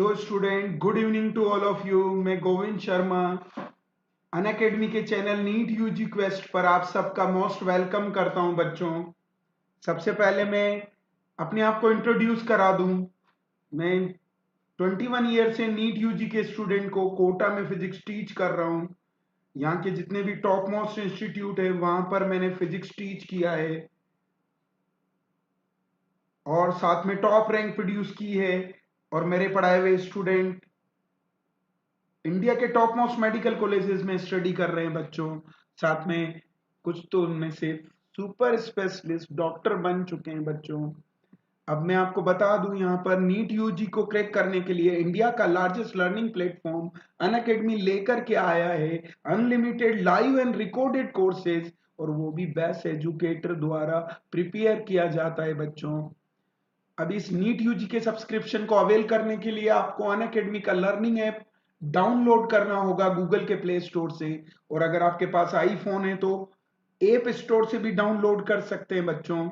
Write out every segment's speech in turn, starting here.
Hello student, good evening to all of you. मैं Govind Sharma Unacademy के channel NEET UG quest पर आप सबका मोस्ट वेलकम करता हूं बच्चों। सबसे पहले मैं अपने आप को इंट्रोड्यूस करा दूं। मैं 21 ईयर से नीट यूजी के स्टूडेंट को कोटा में फिजिक्स टीच कर रहा हूं। यहाँ के जितने भी टॉप मोस्ट इंस्टीट्यूट है वहां पर मैंने फिजिक्स टीच किया है और साथ में टॉप रैंक प्रोड्यूस की है। और मेरे पढ़ाए हुए स्टूडेंट इंडिया के टॉप मोस्ट मेडिकल कॉलेजेस में स्टडी कर रहे हैं बच्चों। साथ में कुछ तो उनमें से सुपर स्पेशलिस्ट डॉक्टर बन चुके हैं बच्चों। अब मैं आपको बता दूं, यहाँ पर नीट यूजी को क्रैक करने के लिए इंडिया का लार्जेस्ट लर्निंग प्लेटफॉर्म अनअकैडमी लेकर के आया है unlimited live and recorded courses, और वो भी बेस्ट एजुकेटर द्वारा प्रिपेयर किया जाता है बच्चों। अब इस नीट यूजी के सब्सक्रिप्शन को अवेल करने के लिए आपको अनअकैडमी का लर्निंग ऐप डाउनलोड करना होगा गूगल के प्ले स्टोर से, और अगर आपके पास आईफोन है तो ऐप स्टोर से भी डाउनलोड कर सकते हैं बच्चों।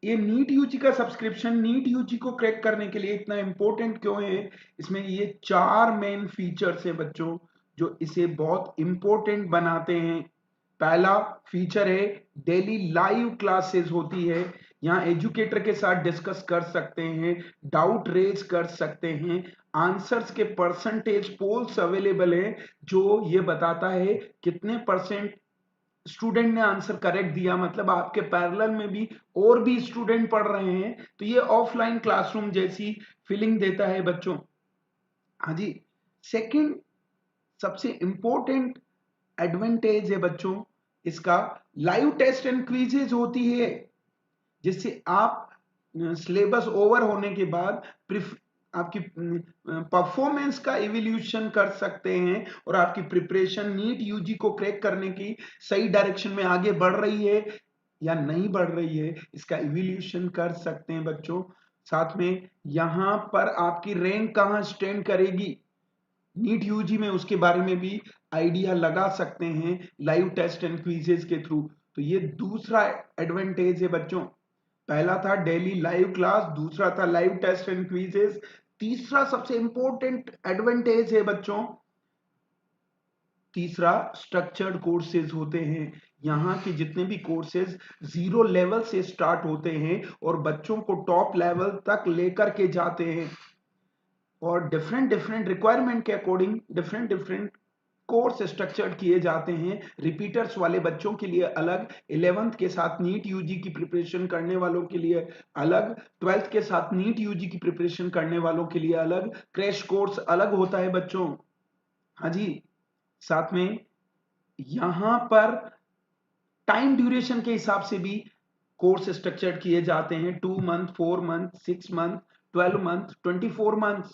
ये नीट यूजी का सब्सक्रिप्शन नीट यूजी को क्रैक करने के लिए इतना इंपॉर्टेंट क्यों है? इसमें ये 4 मेन फीचर्स है बच्चों जो इसे बहुत इंपॉर्टेंट बनाते हैं। पहला फीचर है डेली लाइव क्लासेस होती है। यहाँ एजुकेटर के साथ डिस्कस कर सकते हैं, डाउट रेज कर सकते हैं, आंसर्स के परसेंटेज पोल्स अवेलेबल है जो ये बताता है कितने परसेंट स्टूडेंट ने आंसर करेक्ट दिया, मतलब आपके पैरेलल में भी और भी स्टूडेंट पढ़ रहे हैं, तो ये ऑफलाइन क्लासरूम जैसी फीलिंग देता है बच्चों। हाँ जी। सेकंड सबसे इंपॉर्टेंट एडवांटेज है बच्चों इसका, लाइव टेस्ट एंड क्विजेज होती है जिससे आप सिलेबस ओवर होने के बाद आपकी परफॉर्मेंस का इवोल्यूशन कर सकते हैं और आपकी प्रिपरेशन नीट यूजी को क्रैक करने की सही डायरेक्शन में आगे बढ़ रही है या नहीं बढ़ रही है, इसका इवोल्यूशन कर सकते हैं बच्चों। साथ में यहाँ पर आपकी रैंक कहाँ स्टैंड करेगी नीट यूजी में, उसके बारे में भी आइडिया लगा सकते हैं लाइव टेस्ट एंड क्विजेस के थ्रू। तो ये दूसरा एडवांटेज है बच्चों। पहला था डेली लाइव क्लास, दूसरा था लाइव टेस्ट एंड क्विजेस, तीसरा सबसे इंपॉर्टेंट एडवांटेज है बच्चों, तीसरा स्ट्रक्चर्ड कोर्सेज होते हैं। यहाँ के जितने भी कोर्सेज 0 लेवल से स्टार्ट होते हैं और बच्चों को टॉप लेवल तक लेकर के जाते हैं, और डिफरेंट डिफरेंट रिक्वायरमेंट के according different different course structured किए जाते हैं। रिपीटर्स वाले बच्चों के लिए अलग, 11th के साथ नीट यूजी की प्रिपरेशन करने वालों के लिए अलग, 12th के साथ नीट यूजी की प्रिपरेशन करने वालों के लिए अलग, क्रैश कोर्स अलग होता है बच्चों। हाँ जी। साथ में यहां पर टाइम ड्यूरेशन के हिसाब से भी कोर्स स्ट्रक्चर्ड किए जाते हैं, 2 month, 4 month, 6 month, 12 month, 24 month.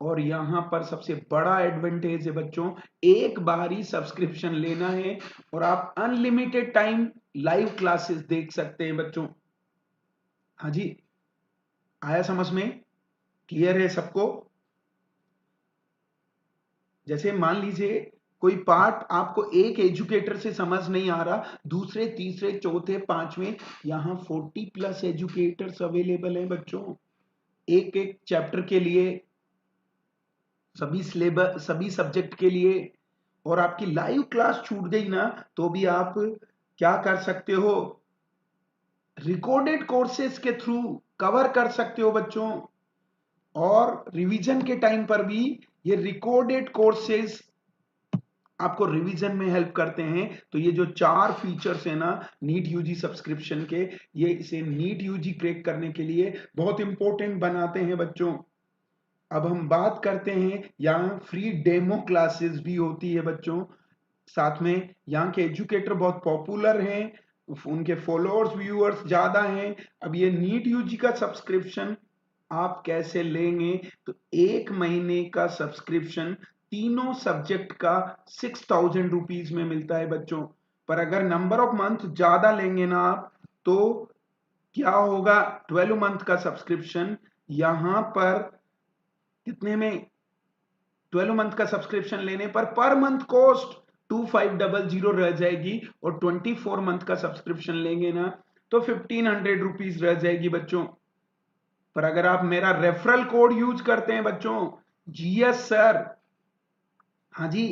और यहां पर सबसे बड़ा एडवांटेज है बच्चों, एक बार ही सब्सक्रिप्शन लेना है और आप अनलिमिटेड टाइम लाइव क्लासेस देख सकते हैं बच्चों। हाँ जी, आया समझ में? क्लियर है सबको? जैसे मान लीजिए कोई पार्ट आपको एक एजुकेटर से समझ नहीं आ रहा, दूसरे तीसरे चौथे पांचवें, यहाँ 40+ एजुकेटर्स अवेलेबल हैं बच्चों एक एक चैप्टर के लिए, सभी सिलेबस सभी सब्जेक्ट के लिए। और आपकी लाइव क्लास छूट गई ना तो भी आप क्या कर सकते हो, रिकॉर्डेड कोर्सेज के थ्रू कवर कर सकते हो बच्चों। और रिवीजन के टाइम पर भी ये रिकॉर्डेड कोर्सेज आपको रिवीजन में हेल्प करते हैं। तो ये जो 4 फीचर्स है ना नीट यूजी सब्सक्रिप्शन के, ये इसे नीट यूजी क्रैक करने के लिए बहुत इंपॉर्टेंट बनाते हैं बच्चों। अब हम बात करते हैं, यहाँ फ्री डेमो क्लासेस भी होती है बच्चों। साथ में यहाँ के एजुकेटर बहुत पॉपुलर हैं, उनके फॉलोअर्स व्यूअर्स ज्यादा हैं। अब ये नीट यूजी का सब्सक्रिप्शन आप कैसे लेंगे? तो 1 महीने का सब्सक्रिप्शन तीनों सब्जेक्ट का 6000 रुपीज में मिलता है बच्चों। पर अगर नंबर ऑफ मंथ ज्यादा लेंगे ना आप तो क्या होगा, 12 मंथ का सब्सक्रिप्शन यहां पर कितने में, 12 मंथ का सब्सक्रिप्शन लेने पर मंथ कॉस्ट 2500 रह जाएगी, और 24 मंथ का सब्सक्रिप्शन लेंगे ना तो 1500 रुपीज रह जाएगी बच्चों। पर अगर आप मेरा रेफरल कोड यूज करते हैं बच्चों, जीएस सर, हाँ जी,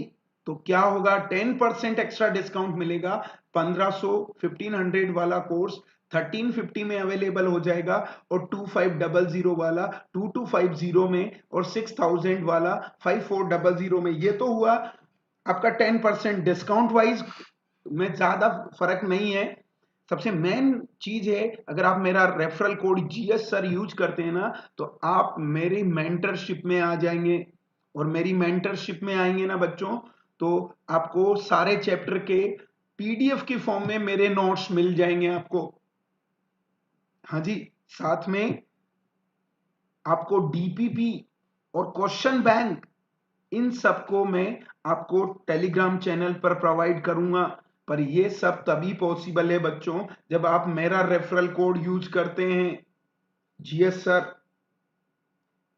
तो क्या होगा, 10% एक्स्ट्रा डिस्काउंट मिलेगा। 1500 1500 वाला कोर्स 1350 में अवेलेबल हो जाएगा, और 2500 वाला 2250 में, और 6000 वाला 5400 में। ये तो हुआ आपका 10%। डिस्काउंट वाइज में ज्यादा फर्क नहीं है। सबसे मेन चीज है, अगर आप मेरा referral code GS sir use करते हैं ना, तो आप मेरी मेंटरशिप में आ जाएंगे। और मेरी मेंटरशिप में आएंगे ना बच्चों, तो आपको सारे चैप्टर के पीडीएफ की फॉर्म में मेरे नोट्स मिल जाएंगे आपको। हाँ जी, साथ में आपको डीपीपी और क्वेश्चन बैंक, इन सबको मैं आपको टेलीग्राम चैनल पर प्रोवाइड करूंगा। पर ये सब तभी पॉसिबल है बच्चों, जब आप मेरा रेफरल कोड यूज करते हैं, जीएस सर,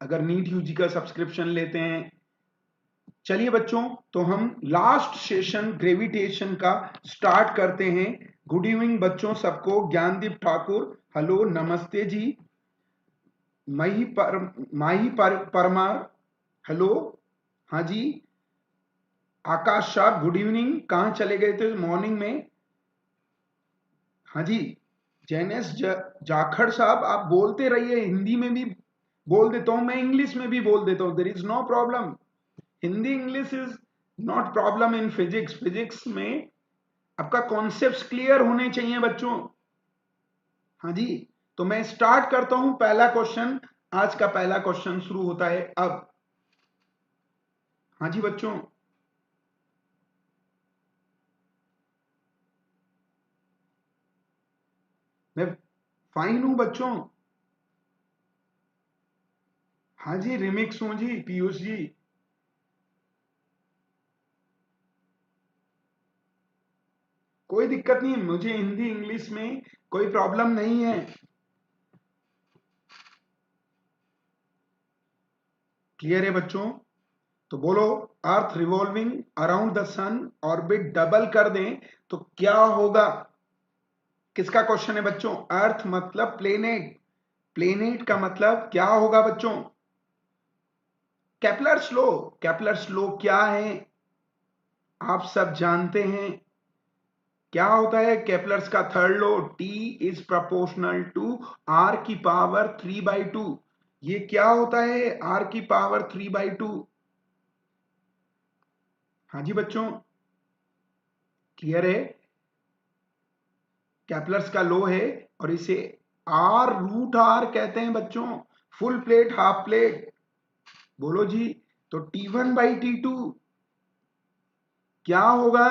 अगर नीट यूजी का सब्सक्रिप्शन लेते हैं। चलिए बच्चों, तो हम लास्ट सेशन ग्रेविटेशन का स्टार्ट करते हैं। गुड इवनिंग बच्चों सबको। ज्ञानदीप ठाकुर, हेलो, नमस्ते जी। परमार, हेलो, हाँ जी। आकाश शाह, गुड इवनिंग। कहाँ चले गए थे मॉर्निंग में? हाँ जी। जैनेस जाखड़ साहब, आप बोलते रहिए, हिंदी में भी बोल देता हूँ, मैं इंग्लिश में भी बोल देता हूँ, there is no problem. Hindi English is not problem in physics. Physics में आपका कॉन्सेप्ट्स क्लियर होने चाहिए बच्चों। हाँ जी, तो मैं स्टार्ट करता हूं पहला क्वेश्चन। आज का पहला क्वेश्चन शुरू होता है अब। हाँ जी बच्चों, मैं फाइन हूं बच्चों। हाँ जी, रिमिक्स हूं जी, पीयूष जी। कोई दिक्कत नहीं, मुझे हिंदी इंग्लिश में कोई प्रॉब्लम नहीं है। क्लियर है बच्चों? तो बोलो, earth revolving around the sun orbit double कर दें तो क्या होगा? किसका क्वेश्चन है बच्चों? अर्थ मतलब प्लेनेट, प्लेनेट का मतलब क्या होगा बच्चों? Kepler's law. केपलर्स लॉ क्या है आप सब जानते हैं। क्या होता है केपलर्स का third law? T is proportional to R की पावर 3/2। ये क्या होता है आर की पावर 3/2? हाँ जी बच्चों, क्लियर है? केपलर्स का लॉ है, और इसे आर रूट आर कहते हैं बच्चों। फुल प्लेट, हाफ प्लेट, बोलो जी। तो T1/T2 क्या होगा?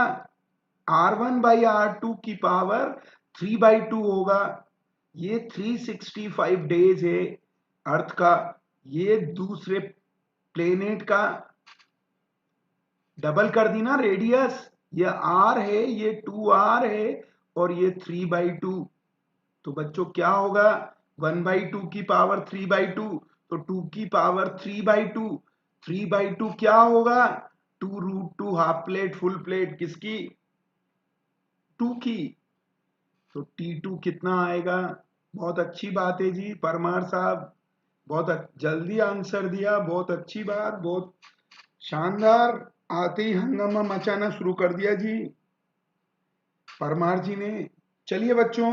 R1/R2 की पावर 3/2 होगा। ये 365 डेज है अर्थ का। ये दूसरे प्लेनेट का डबल कर दी ना रेडियस। ये आर है, ये 2R है, और ये 3/2। तो बच्चों क्या होगा? 1/2 की पावर 3/2, तो 2 की पावर 3/2। 3/2 क्या होगा? 2√2 हाफ प्लेट फुल प्लेट किसकी? 2 की। तो T2 कितना आएगा? बहुत अच्छी बात है जी परमार साहब, बहुत जल्दी आंसर दिया, बहुत अच्छी बात, बहुत शानदार। आते ही हंगामा मचाना शुरू कर दिया जी परमार जी ने। चलिए बच्चों,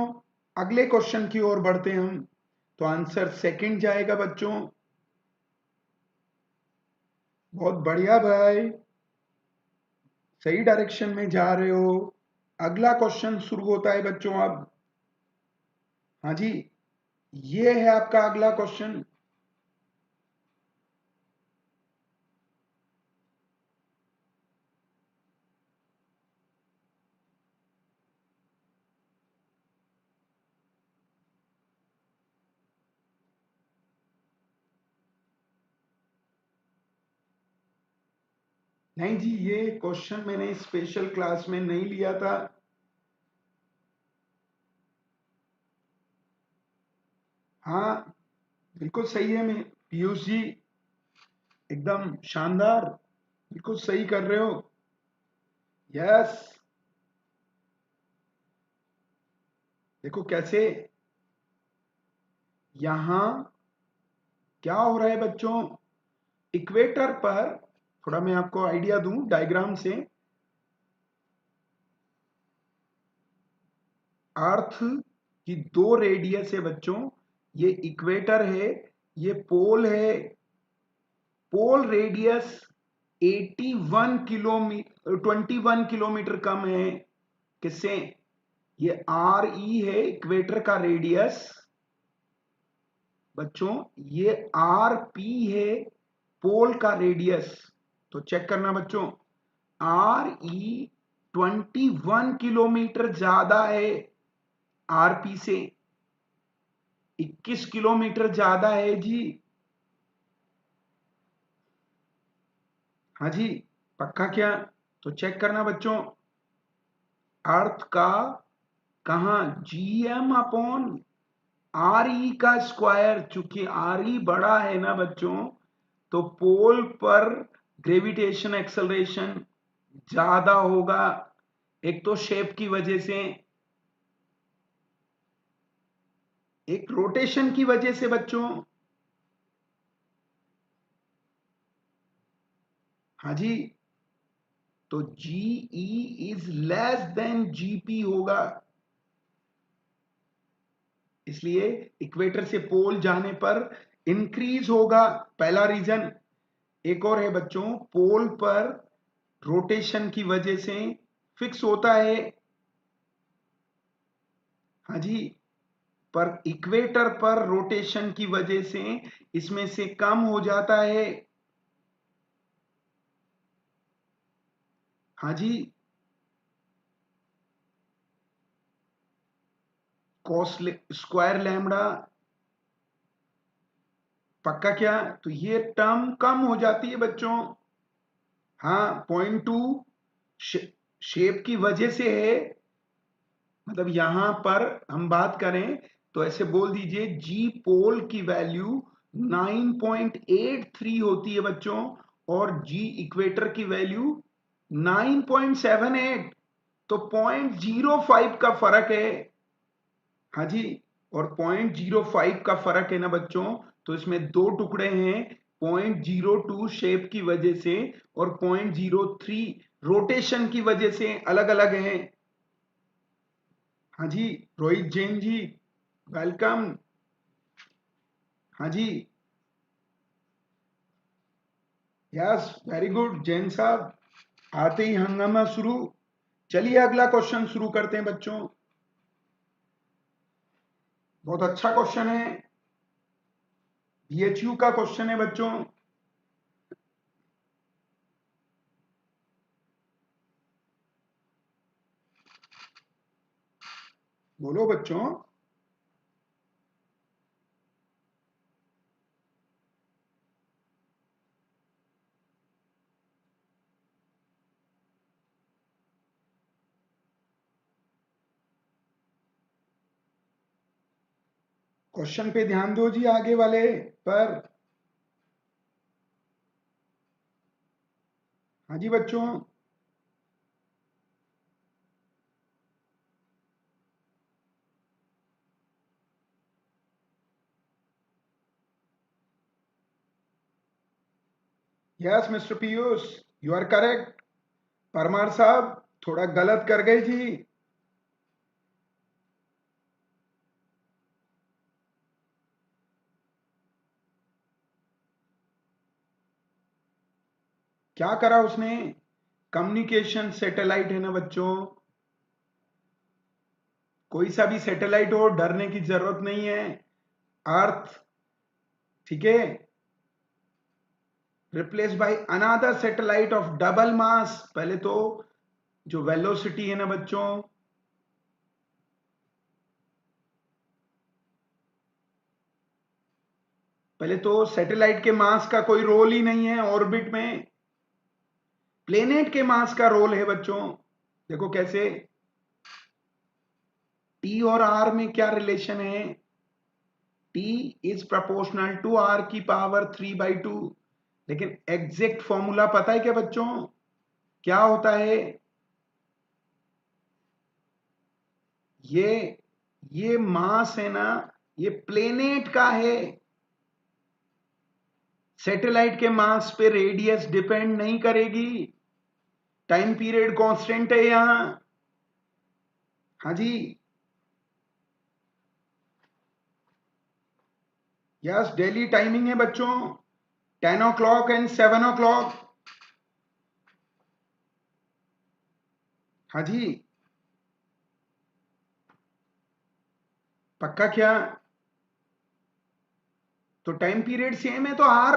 अगले क्वेश्चन की ओर बढ़ते हैं हम। तो आंसर सेकंड जाएगा बच्चों। बहुत बढ़िया भाई, सही डायरेक्शन में जा रहे हो। अगला क्वेश्चन शुरू होता है बच्चों अब। हाँ जी, ये है आपका अगला क्वेश्चन। नहीं जी, ये क्वेश्चन मैंने स्पेशल क्लास में नहीं लिया था। हाँ, बिल्कुल सही है। मैं पीयूष जी, एकदम शानदार, बिल्कुल सही कर रहे हो। यस, देखो कैसे। यहां क्या हो रहा है बच्चों, इक्वेटर पर, थोड़ा मैं आपको आइडिया दूं डायग्राम से। अर्थ की दो रेडियस है बच्चों, ये इक्वेटर है, ये पोल है। पोल रेडियस 81 किलोमीटर 21 किलोमीटर कम है किससे, ये आर ई है इक्वेटर का रेडियस बच्चों, ये आर पी है पोल का रेडियस। तो चेक करना बच्चों, आर ई 21 किलोमीटर ज्यादा है आरपी से, 21 किलोमीटर ज्यादा है जी। हाँ जी, पक्का क्या? तो चेक करना बच्चों, अर्थ का कहा जीएम अपॉन आर ई का स्क्वायर, चूंकि आर ई बड़ा है ना बच्चों, तो पोल पर ग्रेविटेशन एक्सेलरेशन ज्यादा होगा। एक तो शेप की वजह से, एक रोटेशन की वजह से बच्चों। हाँ जी, तो GE is less than GP होगा, इसलिए इक्वेटर से पोल जाने पर इंक्रीज होगा, पहला रीजन। एक और है बच्चों, पोल पर रोटेशन की वजह से फिक्स होता है। हाँ जी, पर इक्वेटर पर रोटेशन की वजह से इसमें से कम हो जाता है। हाँ जी, कॉस स्क्वायर लैम्बडा, पक्का क्या? तो ये टर्म कम हो जाती है बच्चों। हाँ, 0.2 शेप की वजह से है, मतलब यहां पर हम बात करें तो ऐसे बोल दीजिए, जी पोल की वैल्यू 9.83 होती है बच्चों, और जी इक्वेटर की वैल्यू 9.78, तो 0.05 का फर्क है। हाँ जी, और 0.05 का फर्क है ना बच्चों, तो इसमें दो टुकड़े हैं, 0.02 शेप की वजह से और 0.03 रोटेशन की वजह से अलग अलग हैं। हाँ जी, रोहित जैन जी, वेलकम। हाँ जी, यस वेरी गुड जैन साहब, आते ही हंगामा शुरू। चलिए अगला क्वेश्चन शुरू करते हैं बच्चों, बहुत अच्छा क्वेश्चन है, बीएचयू का क्वेश्चन है बच्चों। बोलो बच्चों। क्वेश्चन पे ध्यान दो जी, आगे वाले पर। हाँ जी बच्चों, yes mister Piyush, you are correct. Parmar साहब थोड़ा गलत कर गए जी। क्या करा उसने, कम्युनिकेशन सैटेलाइट है ना बच्चों, कोई सा भी सैटेलाइट हो, डरने की जरूरत नहीं है। अर्थ, ठीक है, replace by another satellite of double mass. पहले तो जो वेलोसिटी है ना बच्चों, पहले तो सैटेलाइट के मास का कोई रोल ही नहीं है ऑर्बिट में, प्लेनेट के मास का रोल है बच्चों। देखो कैसे, टी और आर में क्या रिलेशन है, T is proportional to R की पावर 3/2। लेकिन एग्जैक्ट फॉर्मूला पता है क्या बच्चों, क्या होता है, ये ये मास है ना, ये प्लेनेट का है, सैटेलाइट के मास पे रेडियस डिपेंड नहीं करेगी, टाइम पीरियड कांस्टेंट है यहां। हाँ जी, यस, डेली टाइमिंग है बच्चों, 10 o'clock एंड 7 o'clock। हाँ जी, पक्का क्या? तो टाइम पीरियड सेम है, तो आर,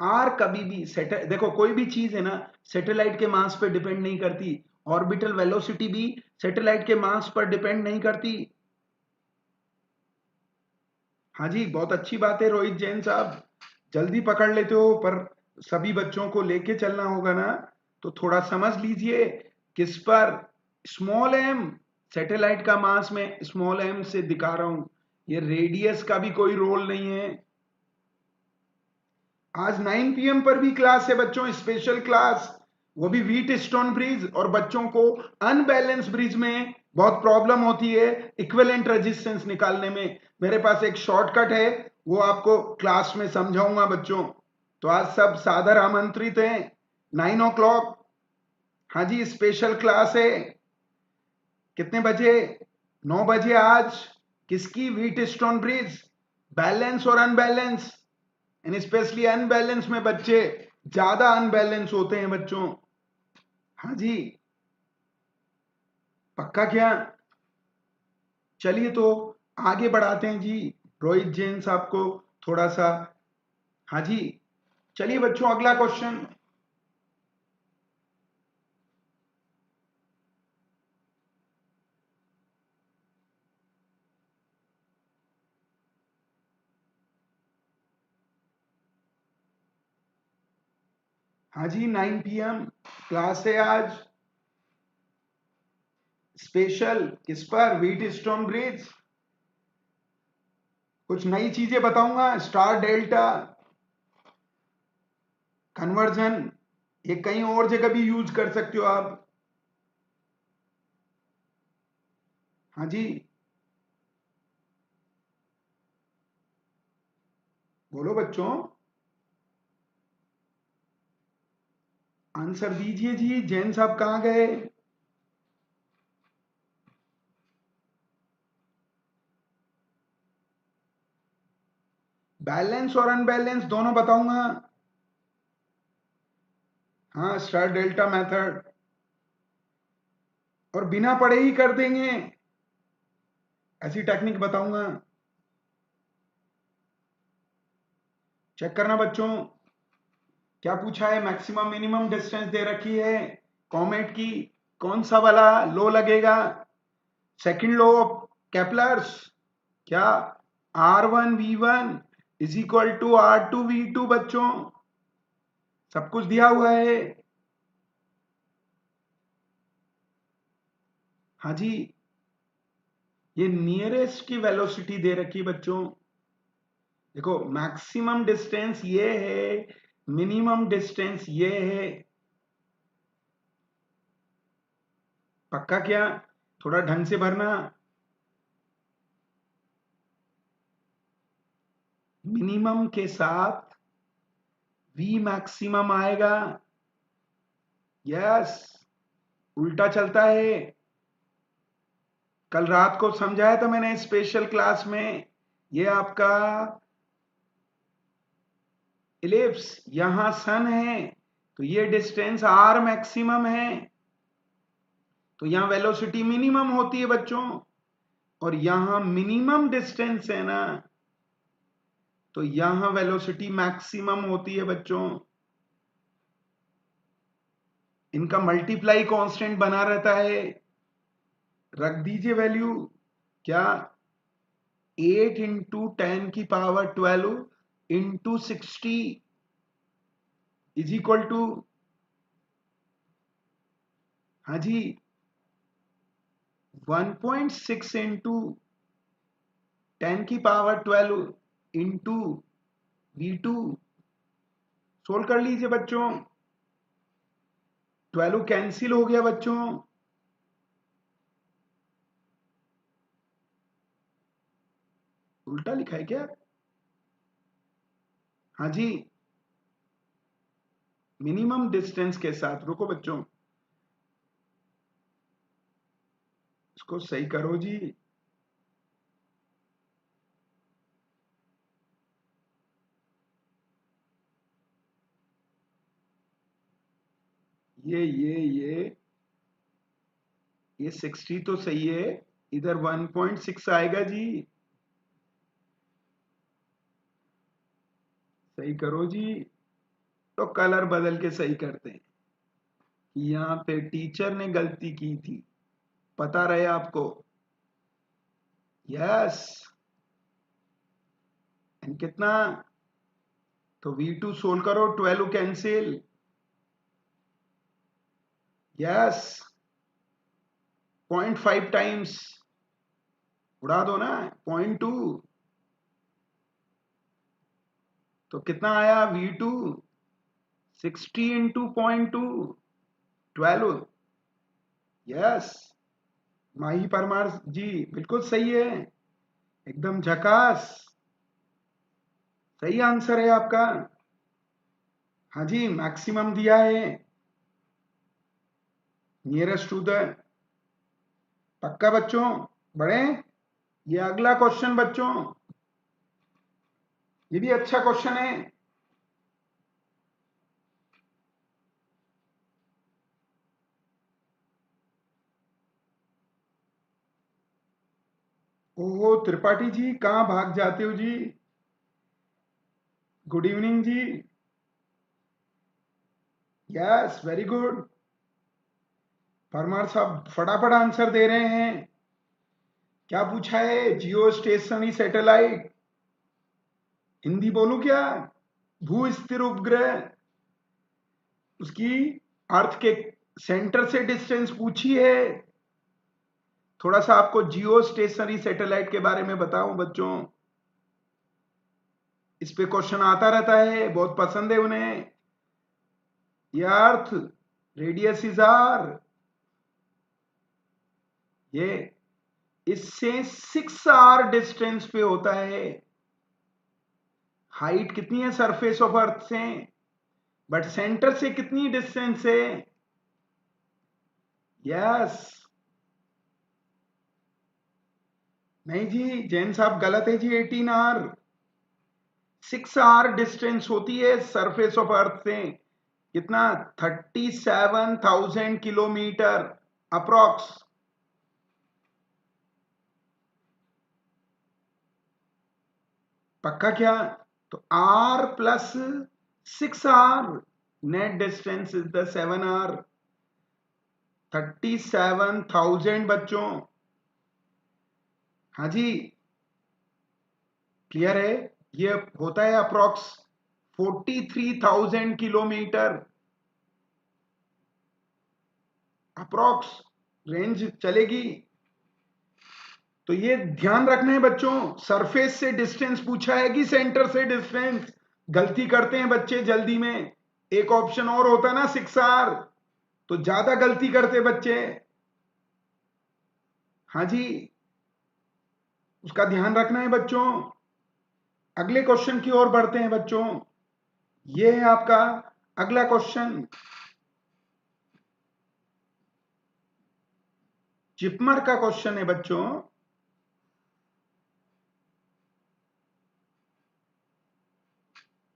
आर कभी भी देखो कोई भी चीज है ना, सैटेलाइट के मास पर डिपेंड नहीं करती, ऑर्बिटल वेलोसिटी भी सैटेलाइट के मास पर डिपेंड नहीं करती। हाँ जी, बहुत अच्छी बात है रोहित जैन साहब, जल्दी पकड़ लेते हो, पर सभी बच्चों को लेके चलना होगा ना, तो थोड़ा समझ लीजिए। किस पर? स्मॉल एम, सैटेलाइट का मास में स्मॉल एम से दिखा रहा हूं, ये रेडियस का भी कोई रोल नहीं है। आज 9 PM पर भी क्लास है बच्चों, स्पेशल क्लास, वो भी व्हीट स्टोन ब्रिज। और बच्चों को अनबैलेंस ब्रिज में बहुत प्रॉब्लम होती है इक्विवेलेंट रेजिस्टेंस निकालने में, मेरे पास एक शॉर्टकट है, वो आपको क्लास में समझाऊंगा बच्चों। तो आज सब सादर आमंत्रित हैं, 9 o'clock। हाँ जी, स्पेशल क्लास है। कितने बजे? 9 बजे आज। किसकी? व्हीट स्टोन ब्रिज, बैलेंस और अनबैलेंस, एंड स्पेशली अनबैलेंस में बच्चे ज्यादा अनबैलेंस होते हैं बच्चों। हाँ जी, पक्का क्या? चलिए तो आगे बढ़ाते हैं जी, रोहित जैन साहब को थोड़ा सा। हाँ जी, चलिए बच्चों अगला क्वेश्चन। हाँ जी, 9 PM क्लास है आज, स्पेशल। किस पर? Wheat stone bridge. कुछ नई चीजें बताऊंगा, स्टार डेल्टा कन्वर्जन, ये कहीं और जगह भी यूज कर सकते हो आप। हाँ जी, बोलो बच्चों, आंसर दीजिए जी। जैन साहब कहाँ गए? बैलेंस और अनबैलेंस दोनों बताऊंगा। हाँ, स्टार डेल्टा मेथड, और बिना पढ़े ही कर देंगे, ऐसी टेक्निक बताऊंगा। चेक करना बच्चों, क्या पूछा है? मैक्सिमम मिनिमम डिस्टेंस दे रखी है कॉमेट की, कौन सा वाला लो लगेगा? Second law of Kepler's. क्या? R1V1 is equal to R2V2 बच्चों, सब कुछ दिया हुआ है। हाँ जी, ये नियरेस्ट की वेलोसिटी दे रखी बच्चों। देखो मैक्सिमम डिस्टेंस ये है, मिनिमम डिस्टेंस ये है। पक्का क्या? थोड़ा ढंग से भरना। मिनिमम के साथ वी मैक्सिमम आएगा। यस, उल्टा चलता है। कल रात को समझाया था मैंने स्पेशल क्लास में, ये आपका इलिप्स, यहां सन है, तो ये डिस्टेंस आर मैक्सिमम है, तो यहां वेलोसिटी मिनिमम होती है बच्चों। और यहां मिनिमम डिस्टेंस है ना, तो यहां वेलोसिटी मैक्सिमम होती है बच्चों। इनका मल्टीप्लाई कांस्टेंट बना रहता है, रख दीजिए वैल्यू। क्या? 8 × 10⁻12 × 60 इज इक्वल टू, हाँ जी, 1.6 × 10⁻12 इंटू V2। सोल्व कर लीजिए बच्चों, 12 कैंसिल हो गया बच्चों। उल्टा लिखा है क्या? हाँ जी, मिनिमम डिस्टेंस के साथ। रुको बच्चों, इसको सही करो जी। ये 60 तो सही है, इधर 1.6 आएगा जी। सही करो जी। तो कलर बदल के सही करते हैं। यहाँ पे टीचर ने गलती की थी, पता रहे आपको। यस। एंड कितना? तो V2 सोल्व करो, 12 कैंसिल। यस, 0.5 टाइम्स उड़ा दो ना, 0.2। तो कितना आया V2? 60 इंटू 0.2, 12। यस, माही परमार जी बिल्कुल सही है, एकदम झकास। सही आंसर है आपका। हाँ जी, मैक्सिमम दिया है, नियरेस्ट टू द। पक्का बच्चों? बढ़े? ये अगला क्वेश्चन बच्चों, ये भी अच्छा क्वेश्चन है। ओहो त्रिपाठी जी, कहाँ भाग जाते हो जी? गुड इवनिंग जी। Yes, very good. परमार साहब फटाफट आंसर दे रहे हैं। क्या पूछा है? जियो स्टेशनरी सैटेलाइट। हिंदी बोलूं क्या? भू स्थिर उपग्रह, उसकी अर्थ के सेंटर से डिस्टेंस पूछी है। थोड़ा सा आपको जियो स्टेशनरी सैटेलाइट के बारे में बताऊं बच्चों, इस पे क्वेश्चन आता रहता है, बहुत पसंद है उन्हें। ये अर्थ रेडियस इज आर, ये इससे 6 आर डिस्टेंस पे होता है। हाइट कितनी है सरफेस ऑफ अर्थ से, बट सेंटर से कितनी डिस्टेंस है? यस। नहीं जी जैन साहब, गलत है जी। 18 आर, 6 आर डिस्टेंस होती है सरफेस ऑफ अर्थ से। कितना? 37,000 किलोमीटर अप्रोक्स। पक्का क्या? तो R plus 6 R, net distance is the 7 R. 37,000 बच्चों। हाँ जी, क्लियर है। ये होता है अप्रोक्स 43,000 किलोमीटर अप्रोक्स रेंज चलेगी। तो ये ध्यान रखना है बच्चों, सरफेस से डिस्टेंस पूछा है कि सेंटर से डिस्टेंस। गलती करते हैं बच्चे जल्दी में। एक ऑप्शन और होता ना 6 आर, तो ज्यादा गलती करते बच्चे। हाँ जी, उसका ध्यान रखना है बच्चों। अगले क्वेश्चन की ओर बढ़ते हैं बच्चों। ये है आपका अगला क्वेश्चन, जिपमर का क्वेश्चन है बच्चों।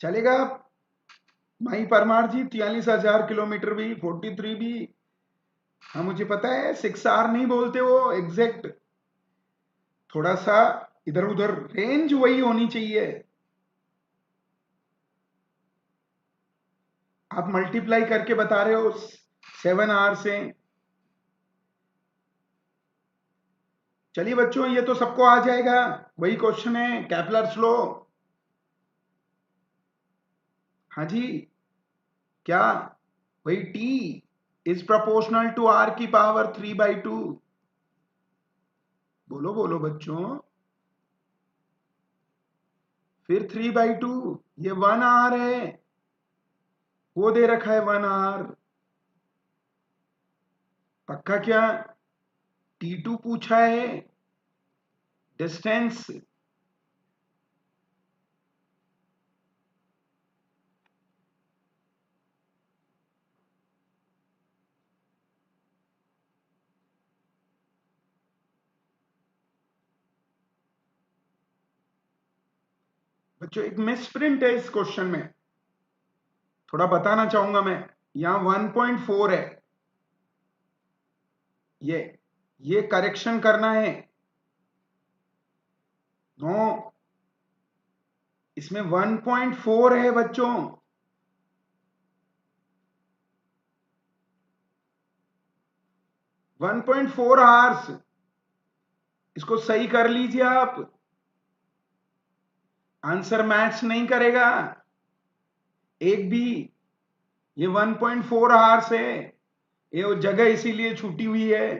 चलेगा माही परमार जी? 43,000 किलोमीटर भी, 43 भी। हाँ मुझे पता है, 6 आर नहीं बोलते वो एग्जैक्ट, थोड़ा सा इधर उधर, रेंज वही होनी चाहिए। आप मल्टीप्लाई करके बता रहे हो 7 आर से। चलिए बच्चों, ये तो सबको आ जाएगा, वही क्वेश्चन है कैपलर्स लॉ। हाँ जी, क्या? वही T is proportional to R की पावर 3/2। बोलो बोलो बच्चों। फिर 3/2, ये 1 आर है, वो दे रखा है 1 आर। पक्का क्या? T2 पूछा है, डिस्टेंस। बच्चों एक मिस प्रिंट है इस क्वेश्चन में, थोड़ा बताना चाहूंगा मैं। यहां 1.4 है, ये करेक्शन करना है। नो, इसमें 1.4 है बच्चों, 1.4 आवर्स। इसको सही कर लीजिए आप, आंसर मैच नहीं करेगा एक भी। ये 1.4 आवर्स है, ये वो जगह इसीलिए छूटी हुई है,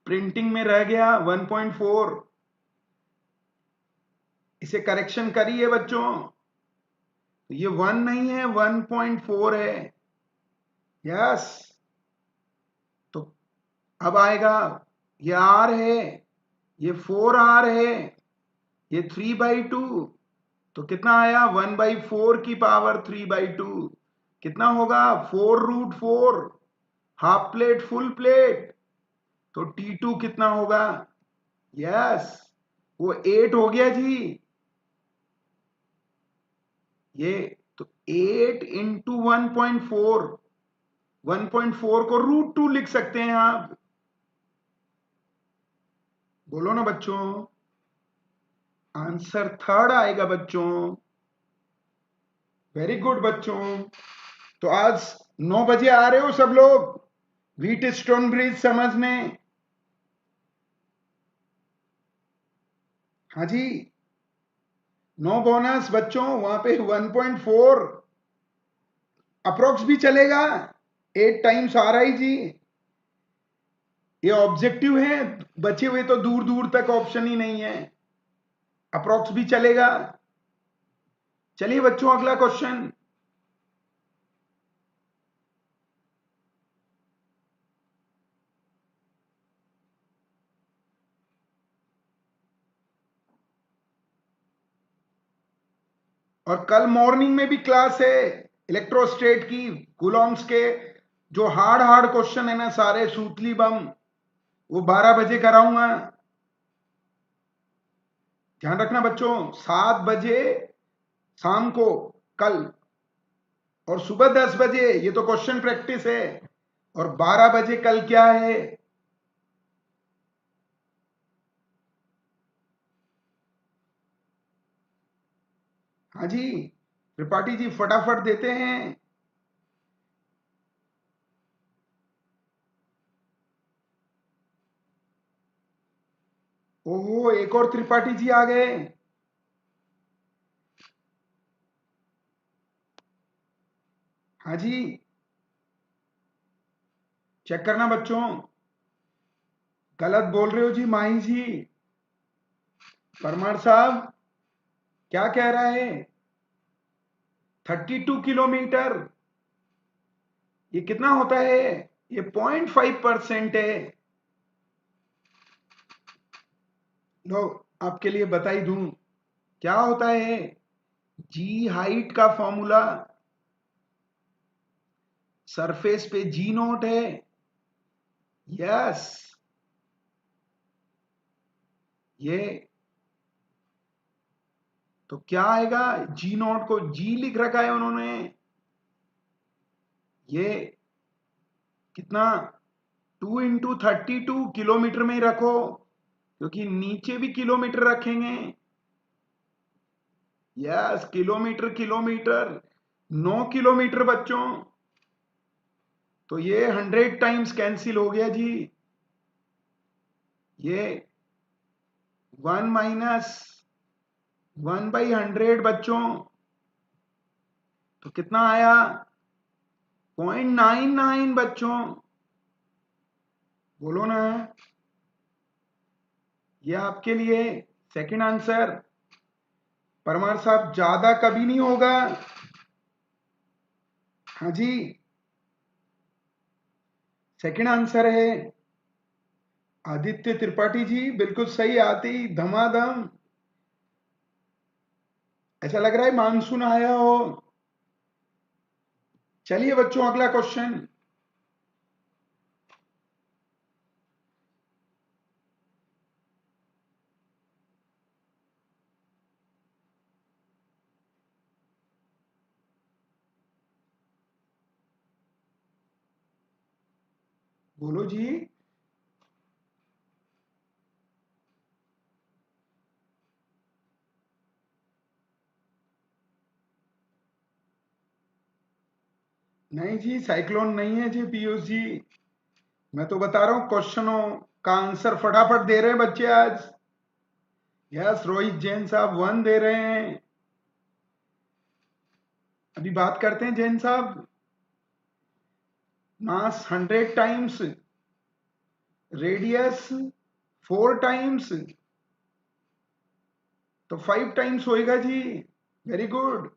प्रिंटिंग में रह गया 1.4। इसे करेक्शन करिए बच्चों, ये 1 नहीं है 1.4 है। यस, तो अब आएगा, ये आर है, ये 4 आर है, ये 3/2, तो कितना आया 1/4 की पावर 3/2, कितना होगा 4√4, हाफ प्लेट फुल प्लेट, तो T2 कितना होगा। यस, वो 8 हो गया जी। ये तो 8 इंटू 1.4, 1.4 को √2 लिख सकते हैं आप। बोलो ना बच्चों, आंसर थर्ड आएगा बच्चों। वेरी गुड बच्चों। तो आज 9 बजे आ रहे हो सब लोग व्हीट स्टोन ब्रिज समझने। हाँ जी, 9 बोनस बच्चों, वहां पे 1.4 अप्रोक्स भी चलेगा, 8 टाइम्स आ रहा ही जी। ये ऑब्जेक्टिव है, बचे हुए तो दूर दूर तक ऑप्शन ही नहीं है, अप्रोक्स भी चलेगा। चलिए बच्चों अगला क्वेश्चन। और कल मॉर्निंग में भी क्लास है इलेक्ट्रोस्टेट की, कूलॉम्स के जो हार्ड हार्ड क्वेश्चन है ना सारे सूतली बम, वो 12 बजे कराऊंगा। ध्यान रखना बच्चों, 7 बजे शाम को कल, और सुबह 10 बजे ये तो क्वेश्चन प्रैक्टिस है, और 12 बजे कल क्या है। हाँ जी, त्रिपाठी जी फटाफट देते हैं। ओहो, एक और त्रिपाठी जी आ गए। हाँ जी, चेक करना बच्चों, गलत बोल रहे हो जी माही जी। परमार साहब क्या कह रहा है, 32 किलोमीटर, ये कितना होता है, ये 0.5% है। लो आपके लिए बता ही दूं क्या होता है। जी हाइट का फॉर्मूला, सरफेस पे जी नोट है। यस, ये तो क्या आएगा, जी नोट को जी लिख रखा है उन्होंने, ये कितना 2 × 32 किलोमीटर में ही रखो, क्योंकि नीचे भी किलोमीटर रखेंगे। यस, किलोमीटर किलोमीटर, 9 किलोमीटर बच्चों, तो ये 100 टाइम्स कैंसिल हो गया जी। ये 1 - 1/100 बच्चों, तो कितना आया 0.99 बच्चों। बोलो ना, ये आपके लिए सेकंड आंसर। परमार साहब ज्यादा कभी नहीं होगा। हाँ जी, सेकंड आंसर है। आदित्य त्रिपाठी जी बिल्कुल सही, आती धमाधम, ऐसा लग रहा है मानसून आया हो। चलिए बच्चों अगला क्वेश्चन। बोलो जी। नहीं जी, साइक्लोन नहीं है जी पीयूष जी। मैं तो बता रहा हूँ क्वेश्चनों का आंसर फटाफट दे रहे हैं बच्चे आज। यस, रोहित जैन साहब 1 दे रहे हैं। अभी बात करते हैं जैन साहब। मास 100 टाइम्स, रेडियस 4 टाइम्स, तो 5 टाइम्स होएगा जी। Very good.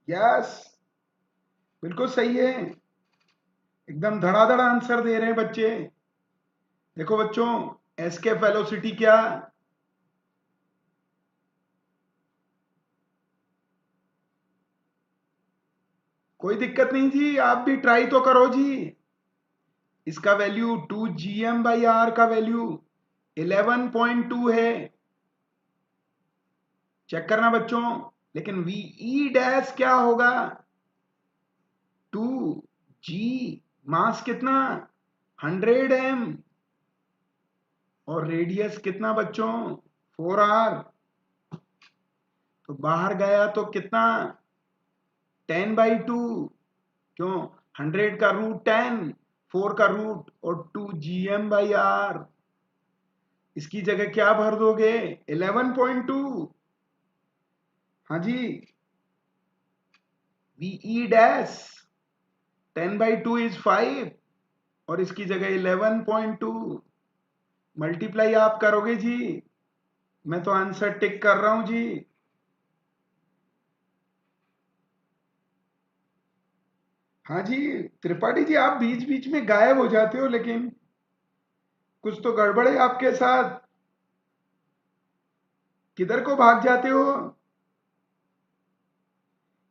यस, बिल्कुल सही है। एकदम धड़ाधड़ आंसर दे रहे हैं बच्चे। देखो बच्चों, एस्केप वेलोसिटी क्या, कोई दिक्कत नहीं जी, आप भी ट्राई तो करो जी। इसका वैल्यू 2 GM/R का वैल्यू 11.2 है। चेक करना बच्चों। लेकिन वी डैश क्या होगा? 2 G, मास कितना? 100 M, और रेडियस कितना बच्चों? 4R। तो बाहर गया तो कितना? 10/2। क्यों? 100 का रूट 10, 4 का रूट और 2 GM/R। इसकी जगह क्या भर दोगे? 11.2। हाँ जी, वी डैश 10/2 इज 5, और इसकी जगह 11.2 मल्टीप्लाई आप करोगे जी। मैं तो आंसर टिक कर रहा हूं जी। हाँ जी, त्रिपाठी जी आप बीच बीच में गायब हो जाते हो, लेकिन कुछ तो गड़बड़ है आपके साथ। किधर को भाग जाते हो?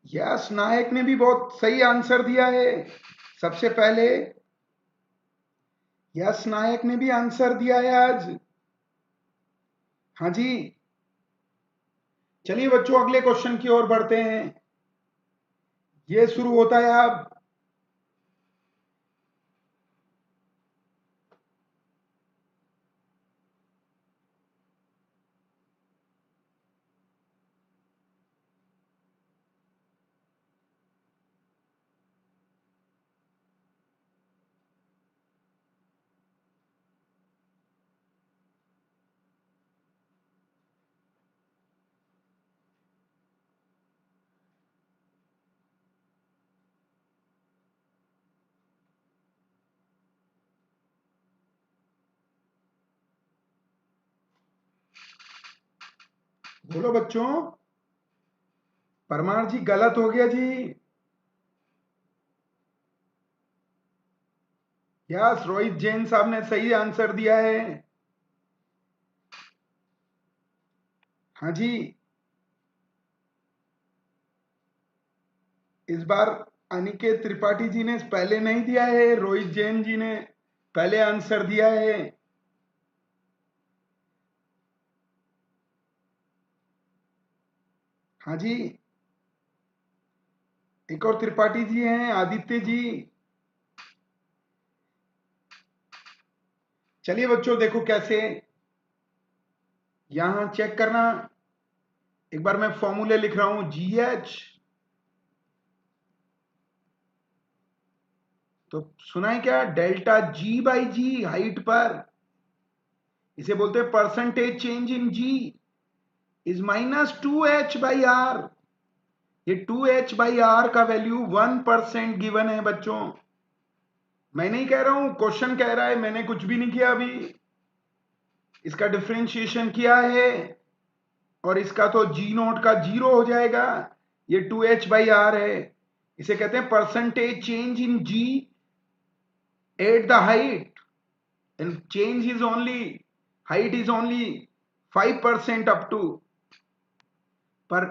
यस, नायक ने भी बहुत सही आंसर दिया है सबसे पहले। यस, नायक ने भी आंसर दिया है आज। हाँ जी। चलिए बच्चों, अगले क्वेश्चन की ओर बढ़ते हैं। ये शुरू होता है अब। बोलो बच्चों। परमार जी गलत हो गया जी। यस, रोहित जैन साहब ने सही आंसर दिया है। हाँ जी, इस बार अनिकेत त्रिपाठी जी ने पहले नहीं दिया है, रोहित जैन जी ने पहले आंसर दिया है। हाँ जी, एक और त्रिपाठी जी हैं, आदित्य जी। चलिए बच्चों, देखो कैसे। यहां चेक करना। एक बार मैं फॉर्मूले लिख रहा हूं, GH। तो सुना है क्या? डेल्टा G/G हाइट पर, इसे बोलते हैं percentage change in G is -2H/R। ये 2H/R का वैल्यू 1% गिवन है बच्चों। मैं नहीं कह रहा हूं, क्वेश्चन कह रहा है, मैंने कुछ भी नहीं किया अभी। इसका डिफरेंशिएशन किया है, और इसका तो G0 का 0 हो जाएगा। ये 2H/R है। इसे कहते हैं percentage change in G at the height, and change is only, height is only 5% up to. पर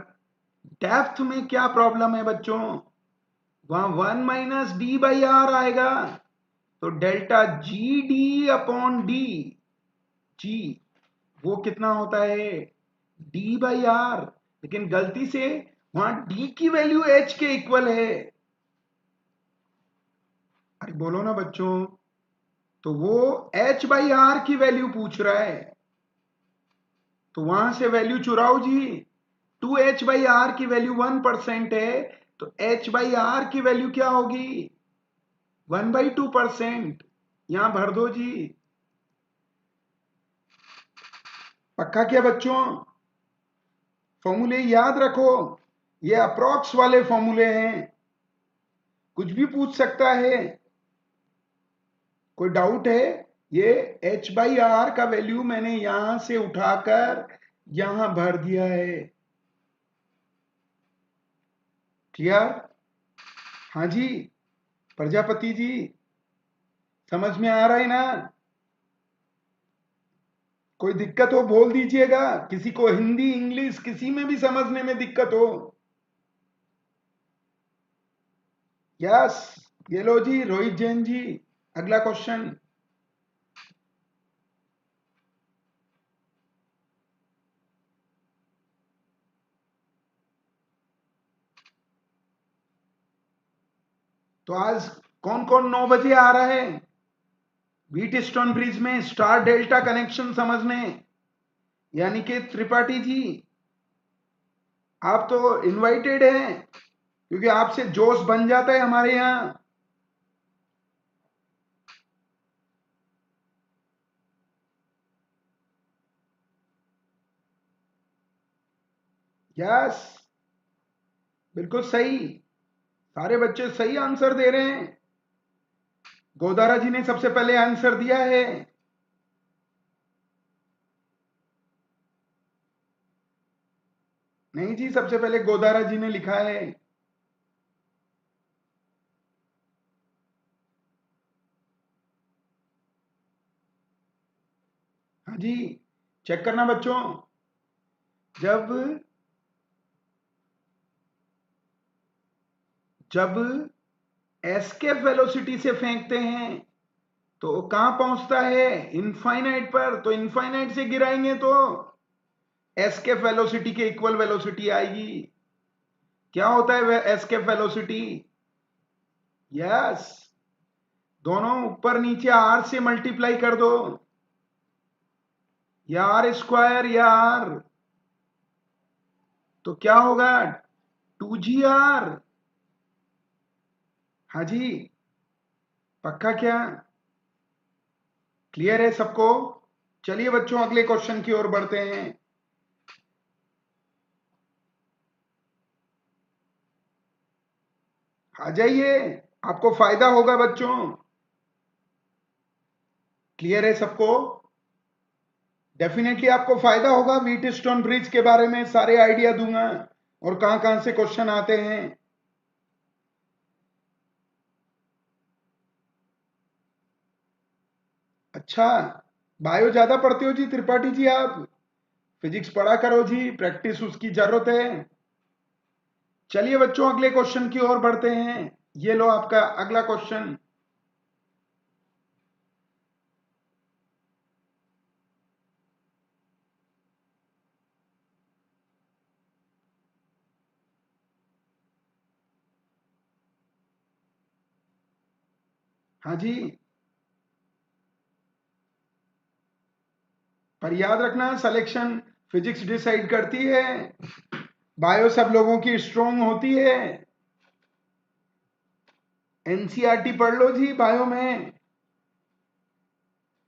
डेप्थ में क्या प्रॉब्लम है बच्चों? वहां 1 - D/R आएगा। तो डेल्टा GD/D, जी वो कितना होता है? D/R। लेकिन गलती से वहां D की वैल्यू H के इक्वल है। अरे बोलो ना बच्चों। तो वो h/r की वैल्यू पूछ रहा है, तो वहां से वैल्यू चुराओ जी। 2h/r की वैल्यू 1% है, तो h/r की वैल्यू क्या होगी? 1/2%। यहां भर दो जी। पक्का क्या बच्चों? फॉर्मूले याद रखो, ये अप्रॉक्स वाले फॉर्मूले हैं, कुछ भी पूछ सकता है। कोई डाउट है? ये h/r का वैल्यू मैंने यहां से उठाकर यहां भर दिया है। क्लियर? हाँ जी प्रजापति जी, समझ में आ रहा है ना? कोई दिक्कत हो बोल दीजिएगा, किसी को हिंदी इंग्लिश किसी में भी समझने में दिक्कत हो। यस, ये लो जी रोहित जैन जी, अगला क्वेश्चन। तो आज कौन कौन 9 बजे आ रहा है व्हीट स्टोन ब्रिज में स्टार डेल्टा कनेक्शन समझने? यानी कि त्रिपाठी जी, आप तो इनवाइटेड हैं, क्योंकि आपसे जोश बन जाता है हमारे यहाँ। यस, बिल्कुल सही, सारे बच्चे सही आंसर दे रहे हैं। गोदारा जी ने सबसे पहले आंसर दिया है। नहीं जी, सबसे पहले गोदारा जी ने लिखा है। हाँ जी, चेक करना बच्चों। जब जब एस्केप वेलोसिटी से फेंकते हैं तो कहां पहुंचता है? इनफाइनाइट पर। तो इनफाइनाइट से गिराएंगे तो एस्केप वेलोसिटी के इक्वल वेलोसिटी आएगी। क्या होता है एस्केप वेलोसिटी? यस, दोनों ऊपर नीचे आर से मल्टीप्लाई कर दो, या आर स्क्वायर या आर, तो क्या होगा? 2gr। हाँ जी, पक्का क्या? क्लियर है सबको? चलिए बच्चों अगले क्वेश्चन की ओर बढ़ते हैं। आ जाइए, आपको फायदा होगा बच्चों। क्लियर है सबको? डेफिनेटली आपको फायदा होगा, व्हीट स्टोन ब्रिज के बारे में सारे आइडिया दूंगा और कहां कहां से क्वेश्चन आते हैं। अच्छा, बायो ज्यादा पढ़ते हो जी त्रिपाठी जी आप? फिजिक्स पढ़ा करो जी, प्रैक्टिस उसकी जरूरत है। चलिए बच्चों अगले क्वेश्चन की ओर बढ़ते हैं। ये लो आपका अगला क्वेश्चन। हाँ जी, पर याद रखना सिलेक्शन फिजिक्स डिसाइड करती है, बायो सब लोगों की स्ट्रोंग होती है। एनसीईआरटी पढ़ लो जी बायो में।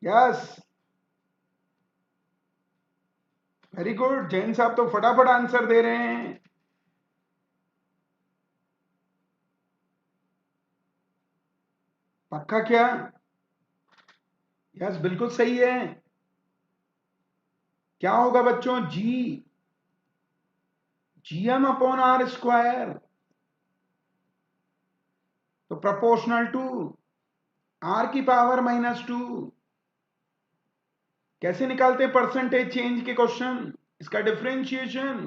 यस, वेरी गुड, जैन साहब तो फटाफट आंसर दे रहे हैं। पक्का क्या? यस, बिल्कुल सही है। क्या होगा बच्चों? जीएम अपॉन आर स्क्वायर, तो प्रोपोर्शनल टू आर की पावर -2। कैसे निकालते हैं परसेंटेज चेंज के क्वेश्चन? इसका डिफरेंशिएशन,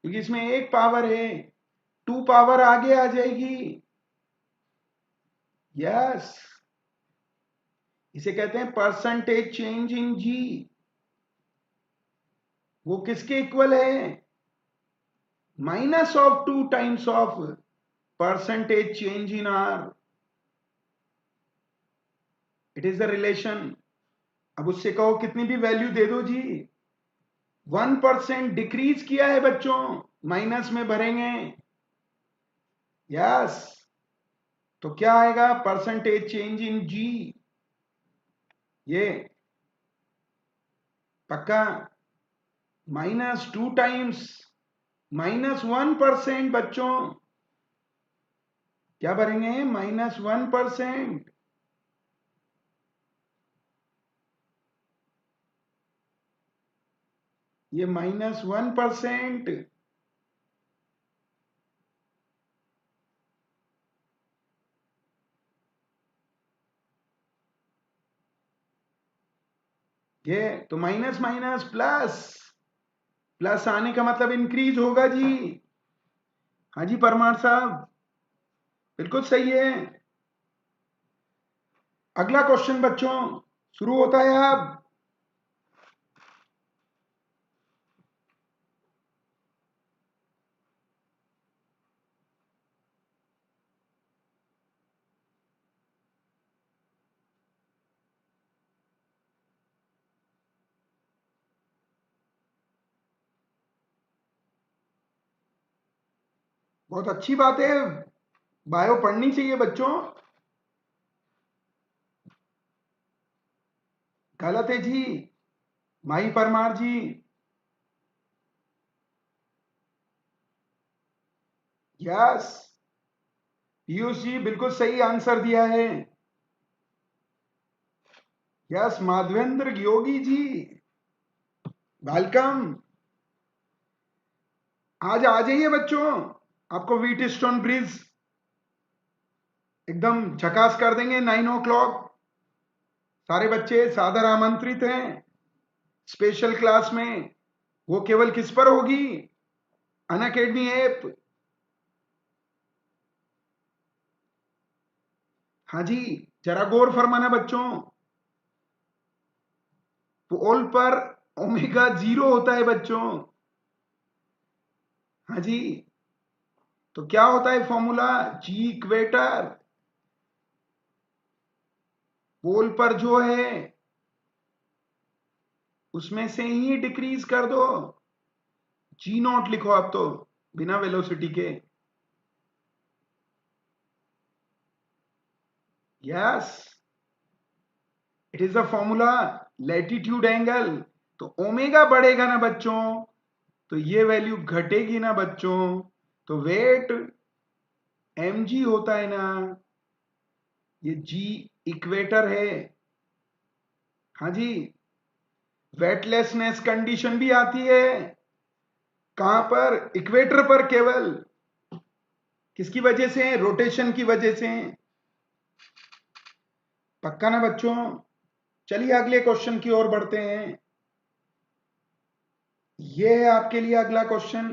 क्योंकि इसमें एक पावर है, 2 पावर आगे आ जाएगी। यस, इसे कहते हैं परसेंटेज चेंज इन जी। वो किसके इक्वल है? -2 times of percentage change in are. It is the relation. अब उससे कहो कितनी भी वैल्यू दे दो जी, 1% डिक्रीज किया है बच्चों, माइनस में भरेंगे। यस, तो क्या आएगा, परसेंटेज चेंज इन जी, ये पक्का। -2 टाइम्स -1% बच्चों, क्या भरेंगे, -1%। ये -1%। ये तो माइनस माइनस प्लस, प्लस आने का मतलब इंक्रीज होगा जी। हाँ जी परमार साहब, बिल्कुल सही है। अगला क्वेश्चन बच्चों शुरू होता है अब। बहुत अच्छी बात है, बायो पढ़नी चाहिए बच्चों। गलत है जी, माही परमार जी। यस, पीयूष जी बिल्कुल सही आंसर दिया है। Yes, Madhavendra Yogi ji, welcome. आज आ जाइए बच्चों, आपको व्हीट स्टोन ब्रिज एकदम झकास कर देंगे 9 o'clock। सारे बच्चे सादर आमंत्रित हैं स्पेशल क्लास में। वो केवल किस पर होगी, अनअकैडमी ऐप। हाँ जी, जरा गौर फरमाना बच्चों, पोल पर ओमेगा 0 होता है बच्चों। हाँ जी, तो क्या होता है फॉर्मूला, जी इक्वेटर, पोल पर जो है उसमें से ही डिक्रीज कर दो। जी नॉट लिखो आप तो, बिना वेलोसिटी के। Yes, it is the formula, latitude angle. तो ओमेगा बढ़ेगा ना बच्चों, तो ये वैल्यू घटेगी ना बच्चों, तो वेट mg होता है ना, ये जी इक्वेटर है। हाँ जी, वेटलेसनेस कंडीशन भी आती है, कहां पर, इक्वेटर पर, केवल किसकी वजह से, रोटेशन की वजह से। पक्का ना बच्चों। चलिए अगले क्वेश्चन की ओर बढ़ते हैं। ये है आपके लिए अगला क्वेश्चन,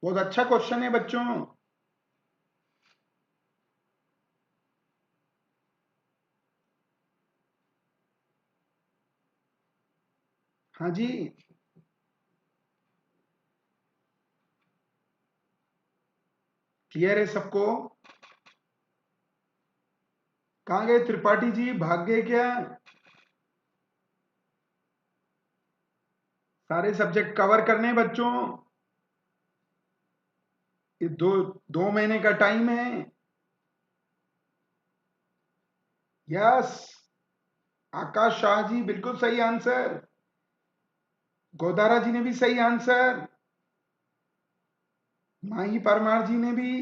बहुत अच्छा क्वेश्चन है बच्चों। हाँ जी, क्लियर है सबको। कहाँ गए त्रिपाठी जी, भाग गए क्या? सारे सब्जेक्ट कवर करने हैं बच्चों, ये 2 महीने का टाइम है। यस, आकाश शाह जी बिल्कुल सही आंसर, गोदारा जी ने भी सही आंसर, माही परमार जी ने भी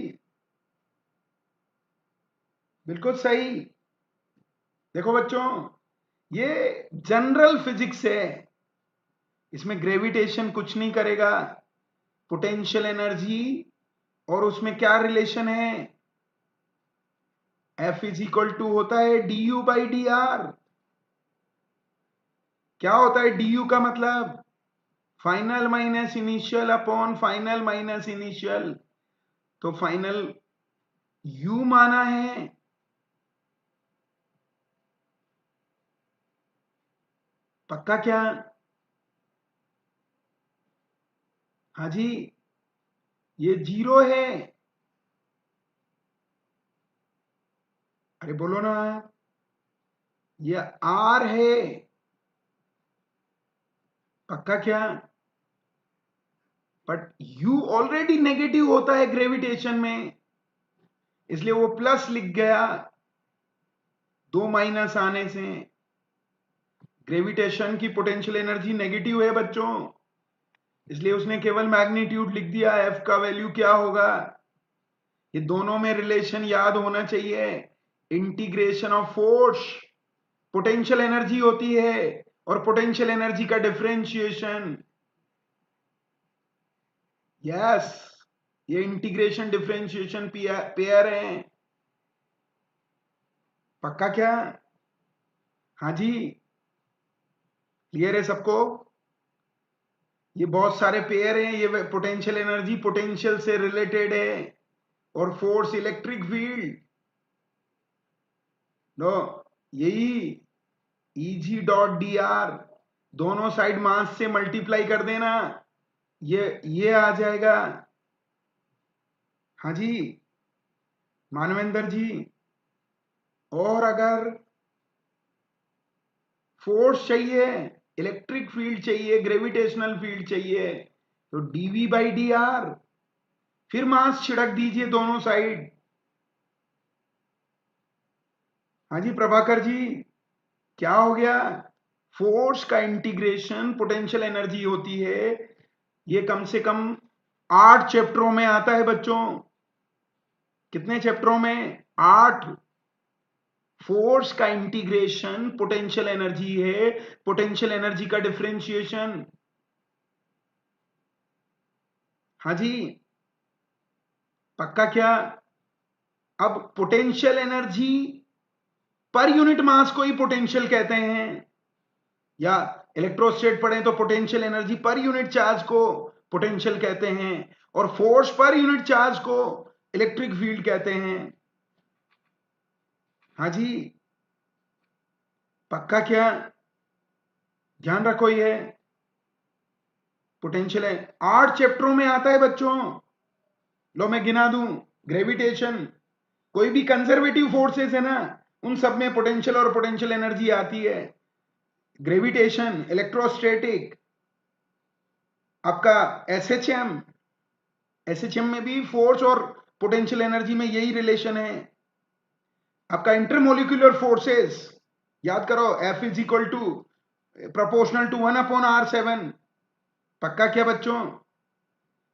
बिल्कुल सही। देखो बच्चों, ये जनरल फिजिक्स है, इसमें ग्रेविटेशन कुछ नहीं करेगा। पोटेंशियल एनर्जी और उसमें क्या रिलेशन है, F इज इक्वल टू होता है du/dr। क्या होता है du का मतलब, final minus initial upon final minus initial. तो फाइनल u माना है, पक्का क्या? हाँ जी, ये 0 है। अरे बोलो ना, ये आर है, पक्का क्या? बट यू ऑलरेडी नेगेटिव होता है ग्रेविटेशन में, इसलिए वो प्लस लिख गया, 2 माइनस आने से। ग्रेविटेशन की पोटेंशियल एनर्जी नेगेटिव है बच्चों, इसलिए उसने केवल मैग्नीट्यूड लिख दिया, एफ का वैल्यू क्या होगा। ये दोनों में रिलेशन याद होना चाहिए। Integration of force potential energy होती है, और पोटेंशियल एनर्जी का डिफरेंशिएशन, यस, ये इंटीग्रेशन डिफरेंशिएशन पेयर है, पक्का क्या? हाँ जी, क्लियर है सबको? ये बहुत सारे पेयर हैं, ये पोटेंशियल एनर्जी पोटेंशियल से रिलेटेड है, और फोर्स इलेक्ट्रिक फील्ड, नो, यही Eg.dr, दोनों साइड मास से मल्टीप्लाई कर देना, ये आ जाएगा। हाँ जी मानवेंद्र जी, और अगर फोर्स चाहिए, इलेक्ट्रिक फील्ड चाहिए, ग्रेविटेशनल फील्ड चाहिए, तो dv/dr, फिर मास छिड़क दीजिए दोनों साइड। हाँ जी प्रभाकर जी, क्या हो गया? फोर्स का इंटीग्रेशन पोटेंशियल एनर्जी होती है, ये कम से कम 8 चैप्टरों में आता है बच्चों। कितने चैप्टरों में? 8। फोर्स का इंटीग्रेशन पोटेंशियल एनर्जी है, पोटेंशियल एनर्जी का डिफरेंशिएशन। हाँ जी, पक्का क्या? अब potential energy per unit mass को ही पोटेंशियल कहते हैं, या इलेक्ट्रोस्टेट पढ़े तो potential energy per unit charge को पोटेंशियल कहते हैं, और फोर्स पर यूनिट चार्ज को इलेक्ट्रिक फील्ड कहते हैं। हाँ जी, पक्का क्या? ध्यान रखो, ये पोटेंशियल है, 8 चैप्टरों में आता है बच्चों। लो मैं गिना दूं, ग्रेविटेशन, कोई भी कंजर्वेटिव फोर्सेस है ना, उन सब में पोटेंशियल और पोटेंशियल एनर्जी आती है। ग्रेविटेशन, इलेक्ट्रोस्टैटिक, आपका एसएचएम, एसएचएम में भी फोर्स और पोटेंशियल एनर्जी में यही रिलेशन है। आपका इंटरमोलिकुलर फोर्सेस, याद करो, F is equal to proportional to 1/r7, पक्का क्या बच्चों?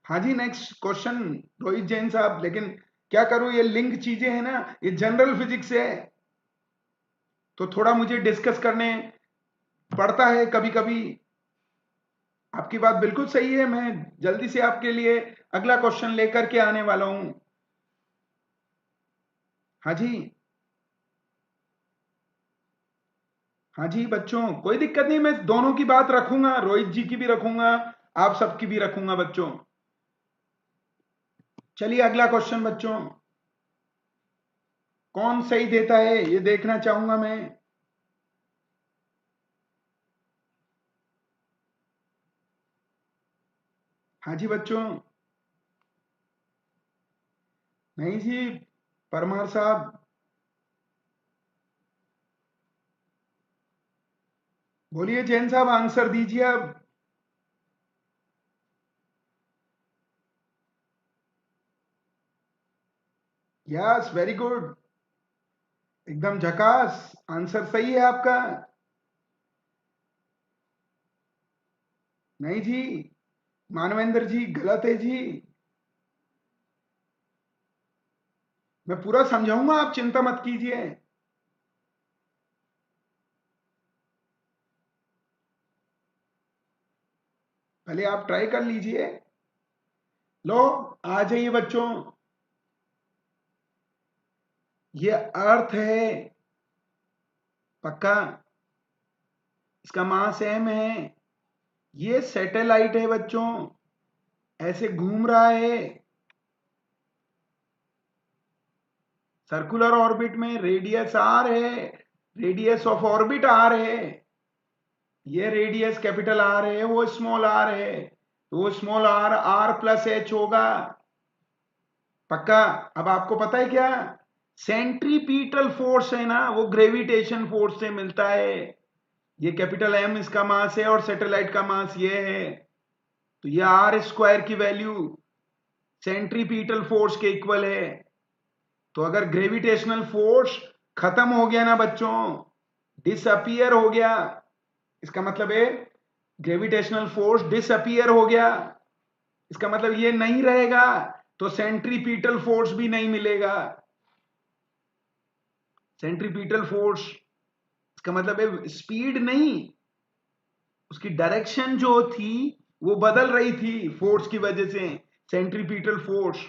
हाँ जी नेक्स्ट क्वेश्चन रोहित जैन साहब, लेकिन क्या करूं, ये लिंक चीजें हैं ना, ये जनरल फिजिक्स है, तो थोड़ा मुझे डिस्कस करने पड़ता है कभी कभी। आपकी बात बिल्कुल सही है, मैं जल्दी से आपके लिए अगला क्वेश्चन लेकर के आने वाला हूं। हाँ जी, हाँ जी बच्चों, कोई दिक्कत नहीं, मैं दोनों की बात रखूंगा, रोहित जी की भी रखूंगा, आप सबकी भी रखूंगा बच्चों। चलिए अगला क्वेश्चन बच्चों, कौन सही देता है ये देखना चाहूंगा मैं। हाँ जी बच्चों, नहीं जी परमार साहब, बोलिए जैन साहब, आंसर दीजिए अब। यस वेरी गुड, एकदम झकास, आंसर सही है आपका। नहीं जी मानवेंद्र जी, गलत है जी, मैं पूरा समझाऊंगा, आप चिंता मत कीजिए। पहले आप ट्राई कर लीजिए। लो आ जाइए बच्चों, ये अर्थ है, पक्का, इसका मास m है, ये सैटेलाइट है बच्चों, ऐसे घूम रहा है सर्कुलर ऑर्बिट में, रेडियस r है, रेडियस ऑफ ऑर्बिट r है, ये रेडियस कैपिटल R है, वो स्मॉल r है, तो वो small r r plus h होगा, पक्का। अब आपको पता है क्या, सेंट्रीपीटल फोर्स है ना, वो ग्रेविटेशन फोर्स से मिलता है। ये कैपिटल एम इसका मास है और सैटेलाइट का मास ये है, तो ये आर स्क्वायर की वैल्यू सेंट्रीपीटल फोर्स के इक्वल है। तो अगर ग्रेविटेशनल फोर्स खत्म हो गया ना बच्चों, डिसअपियर हो गया, इसका मतलब है ग्रेविटेशनल फोर्स डिसअपियर हो गया, इसका मतलब ये नहीं रहेगा, तो सेंट्रीपीटल फोर्स भी नहीं मिलेगा। सेंट्रीपीटल फोर्स इसका मतलब है स्पीड नहीं, उसकी डायरेक्शन जो थी वो बदल रही थी फोर्स की वजह से। सेंट्रीपीटल फोर्स,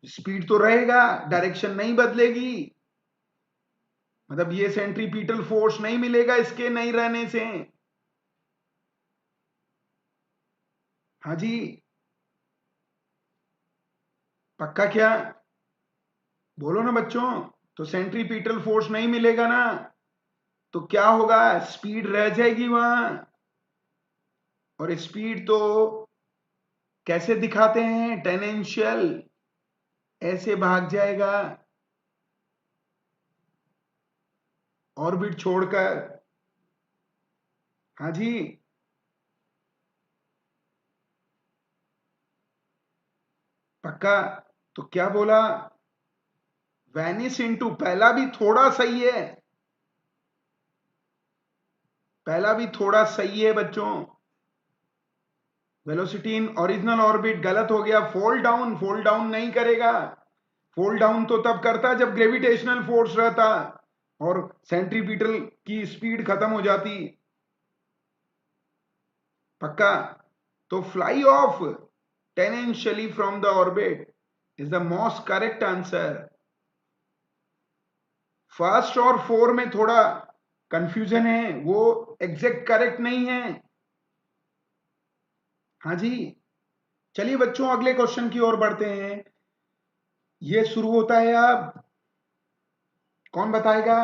स्पीड तो रहेगा, डायरेक्शन नहीं बदलेगी, मतलब ये सेंट्रीपीटल फोर्स नहीं मिलेगा इसके नहीं रहने से। हाँ जी, पक्का क्या? बोलो ना बच्चों। तो सेंट्रीपीटल फोर्स नहीं मिलेगा ना, तो क्या होगा, स्पीड रह जाएगी वहां। और स्पीड तो कैसे दिखाते हैं, टेनेंशियल, ऐसे भाग जाएगा ऑर्बिट छोड़कर। हाँ जी, पक्का। तो क्या बोला, वेनिस इनटू, पहला भी थोड़ा सही है, पहला भी थोड़ा सही है बच्चों। वेलोसिटी इन ओरिजिनल ऑर्बिट गलत हो गया, फोल्ड डाउन नहीं करेगा। फोल्ड डाउन तो तब करता जब ग्रेविटेशनल फोर्स रहता और सेंट्रीपिटल की स्पीड खत्म हो जाती। पक्का। तो fly off tangentially from the orbit is the most correct answer. First और फोर में थोड़ा कंफ्यूजन है, वो एग्जैक्ट करेक्ट नहीं है। हाँ जी, चलिए बच्चों अगले क्वेश्चन की ओर बढ़ते हैं। ये शुरू होता है अब, कौन बताएगा?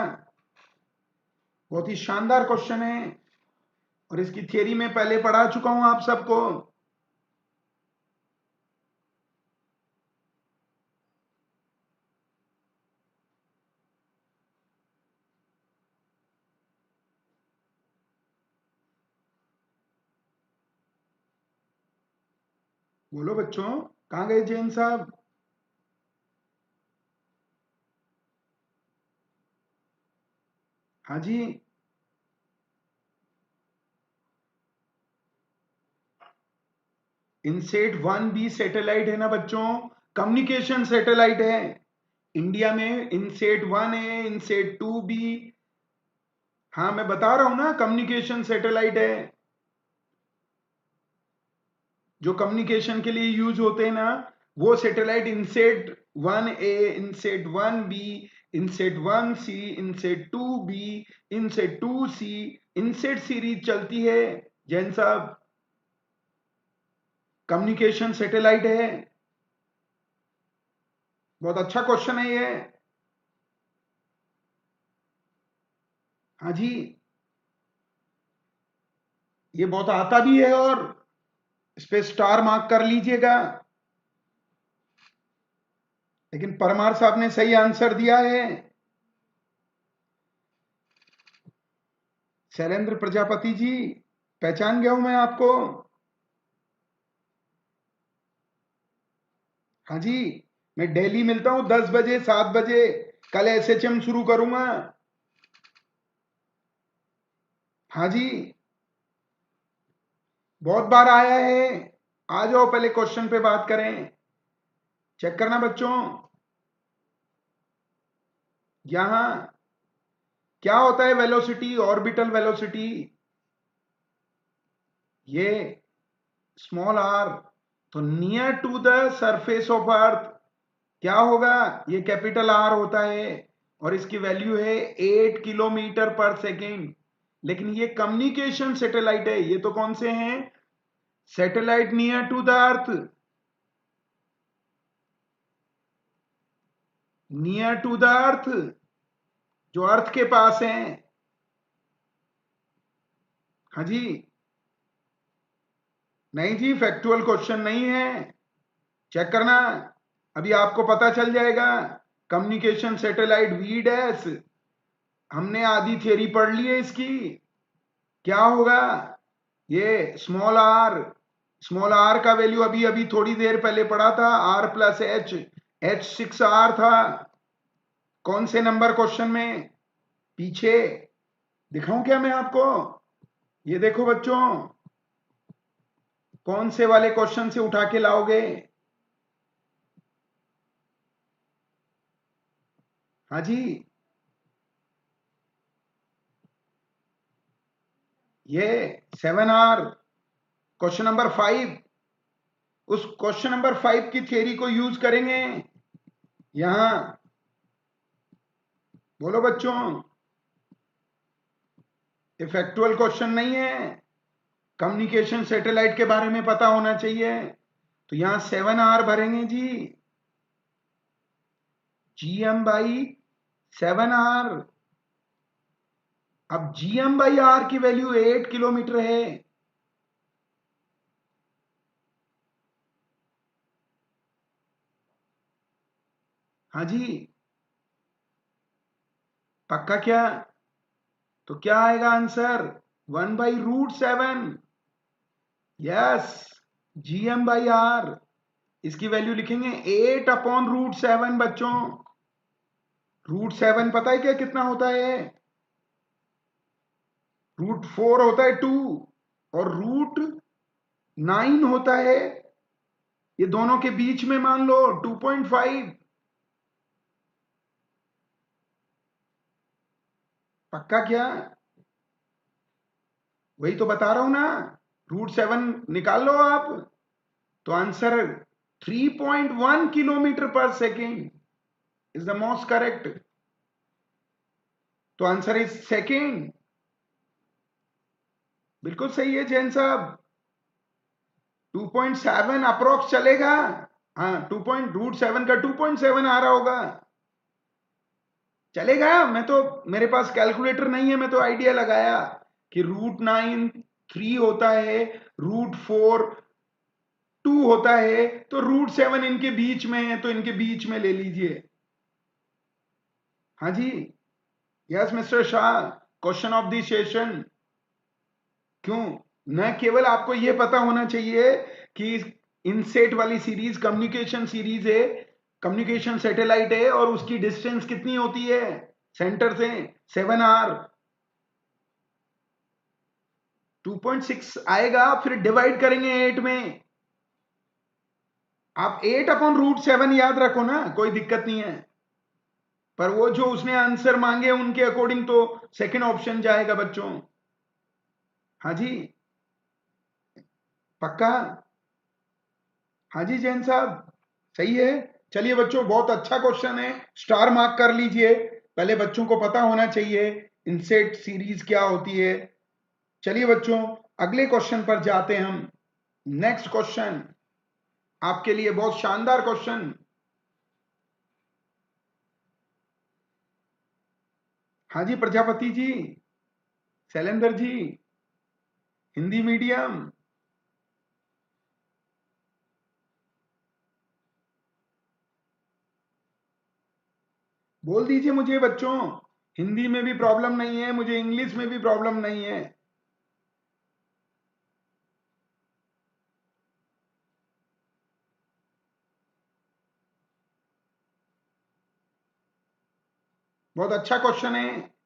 बहुत ही शानदार क्वेश्चन है और इसकी थियरी में पहले पढ़ा चुका हूं आप सबको। बोलो बच्चों, कहां गए जैन साहब? हाँ जी, इनसेट 1B सैटेलाइट है ना बच्चों, कम्युनिकेशन सैटेलाइट है। इंडिया में इनसेट 1 है, इनसेट 2B। हाँ मैं बता रहा हूं ना, कम्युनिकेशन सैटेलाइट है, जो कम्युनिकेशन के लिए यूज होते हैं ना, वो satellite INSAT 1A, INSAT 1B, INSAT 1C, INSAT 2B, INSAT 2C, INSAT series चलती है जैन साहब, कम्युनिकेशन सैटेलाइट है। बहुत अच्छा क्वेश्चन है ये। हाँ जी, ये बहुत आता भी है और इस पे स्टार मार्क कर लीजिएगा। लेकिन परमार साहब ने सही आंसर दिया है। शैलेंद्र प्रजापति जी, पहचान गया हूं मैं आपको। हाँ जी, मैं डेली मिलता हूं 10 बजे 7 बजे, कल एसएचएम शुरू करूंगा। हाँ जी, बहुत बार आया है। आ जाओ पहले क्वेश्चन पे बात करें। चेक करना बच्चों, यहां क्या होता है, वेलोसिटी, ऑर्बिटल वेलोसिटी, ये स्मॉल आर, तो near to the surface of earth क्या होगा, ये कैपिटल आर होता है और इसकी वैल्यू है 8 किलोमीटर पर सेकेंड। लेकिन ये कम्युनिकेशन सैटेलाइट है, ये तो कौन से हैं, satellite near to the earth, near to the earth, जो अर्थ के पास हैं। हाँ जी, नहीं जी, फैक्चुअल क्वेश्चन नहीं है, चेक करना, अभी आपको पता चल जाएगा। कम्युनिकेशन सैटेलाइट वी डैश, हमने आधी थ्योरी पढ़ ली है इसकी। क्या होगा ये स्मॉल आर का वैल्यू अभी अभी थोड़ी देर पहले पढ़ा था, are plus H, H 6R था। कौन से नंबर क्वेश्चन में? पीछे दिखाऊं क्या मैं आपको? ये देखो बच्चों, कौन से वाले क्वेश्चन से उठा के लाओगे? हाँ जी, ये 7R, क्वेश्चन नंबर 5। उस क्वेश्चन नंबर 5 की थ्योरी को यूज करेंगे यहां। बोलो बच्चों, ये फैक्चुअल क्वेश्चन नहीं है, कम्युनिकेशन सैटेलाइट के बारे में पता होना चाहिए। तो यहां 7R भरेंगे जी, GM बाई 7R। अब GM बाई R की वैल्यू 8 किलोमीटर है। हाँ जी, पक्का क्या? तो क्या आएगा आंसर? 1/√7। Yes, GM/R। इसकी वैल्यू लिखेंगे 8/√7 बच्चों। √7 पता है क्या कितना होता है? √4 होता है 2, और √9 होता है, ये दोनों के बीच में मान लो 2.5। पक्का क्या? वही तो बता रहा हूं ना, √7 निकाल लो आप। तो आंसर 3.1 किलोमीटर पर second is the most correct. तो आंसर इज सेकेंड। बिल्कुल सही है जैन साहब, 2.7 अप्रोक्स चलेगा। हाँ, √7 का 2.7 आ रहा होगा, चलेगा। मैं तो, मेरे पास कैलकुलेटर नहीं है, मैं तो आइडिया लगाया कि √9 3 होता है, √4 2 होता है, तो √7 इनके बीच में है, तो इनके बीच में ले लीजिए। हाँ जी, yes mister Shah, question of the session. क्यों? न केवल आपको यह पता होना चाहिए कि इनसेट वाली सीरीज कम्युनिकेशन सीरीज है, कम्युनिकेशन सैटेलाइट है, और उसकी डिस्टेंस कितनी होती है सेंटर से? 7R। 2.6 आएगा, फिर डिवाइड करेंगे 8 में। आप 8/√7 याद रखो ना, कोई दिक्कत नहीं है। पर वो जो उसने आंसर मांगे उनके अकॉर्डिंग तो सेकंड ऑप्शन जाएगा बच्चों। हाँ जी, पक्का? हाँ जी जैन साहब, सही है। चलिए बच्चों, बहुत अच्छा क्वेश्चन है, स्टार मार्क कर लीजिए। पहले बच्चों को पता होना चाहिए इनसेट सीरीज क्या होती है। चलिए बच्चों, अगले क्वेश्चन पर जाते हैं हम। नेक्स्ट क्वेश्चन आपके लिए बहुत शानदार क्वेश्चन। हाँ जी प्रजापति जी, शैलेंद्र जी, हिंदी मीडियम। बोल दीजिए मुझे बच्चों, हिंदी में भी प्रॉब्लम नहीं है मुझे, इंग्लिश में भी प्रॉब्लम नहीं है। बहुत अच्छा क्वेश्चन है।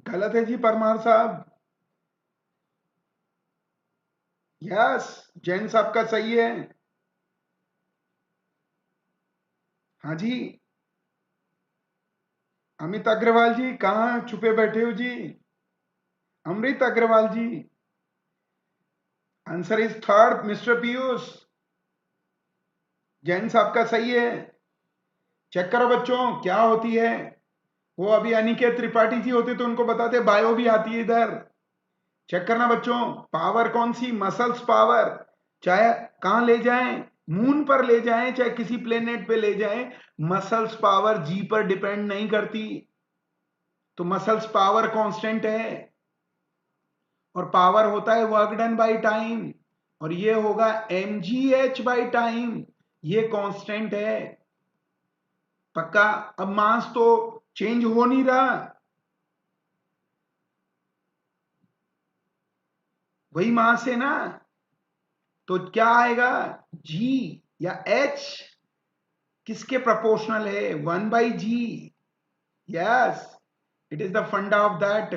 गलत है जी परमार साहब। यस, जैन साहब का सही है। हाँ जी, अमित अग्रवाल जी कहाँ छुपे बैठे हो जी? Amrit Agarwal ji, answer is third mister Piyush. Jain साहब का सही है। चेक करो बच्चों क्या होती है। वो अभी अनिकेत त्रिपाठी जी होते तो उनको बताते, बायो भी आती है इधर। चेक करना बच्चों, पावर कौन सी? Muscles power. चाहे कहां ले जाएं, मून पर ले जाएं चाहे किसी प्लेनेट पे ले जाएं, मसल्स पावर जी पर डिपेंड नहीं करती। तो मसल्स पावर कांस्टेंट है, और पावर होता है वर्क डन बाय टाइम, और ये होगा mgh बाय टाइम, ये कांस्टेंट है। पक्का? अब मास तो चेंज हो नहीं रहा, वही मास है ना, तो क्या आएगा, g या h किसके प्रोपोर्शनल है, 1/g। Yes, it is the फंडा ऑफ दैट।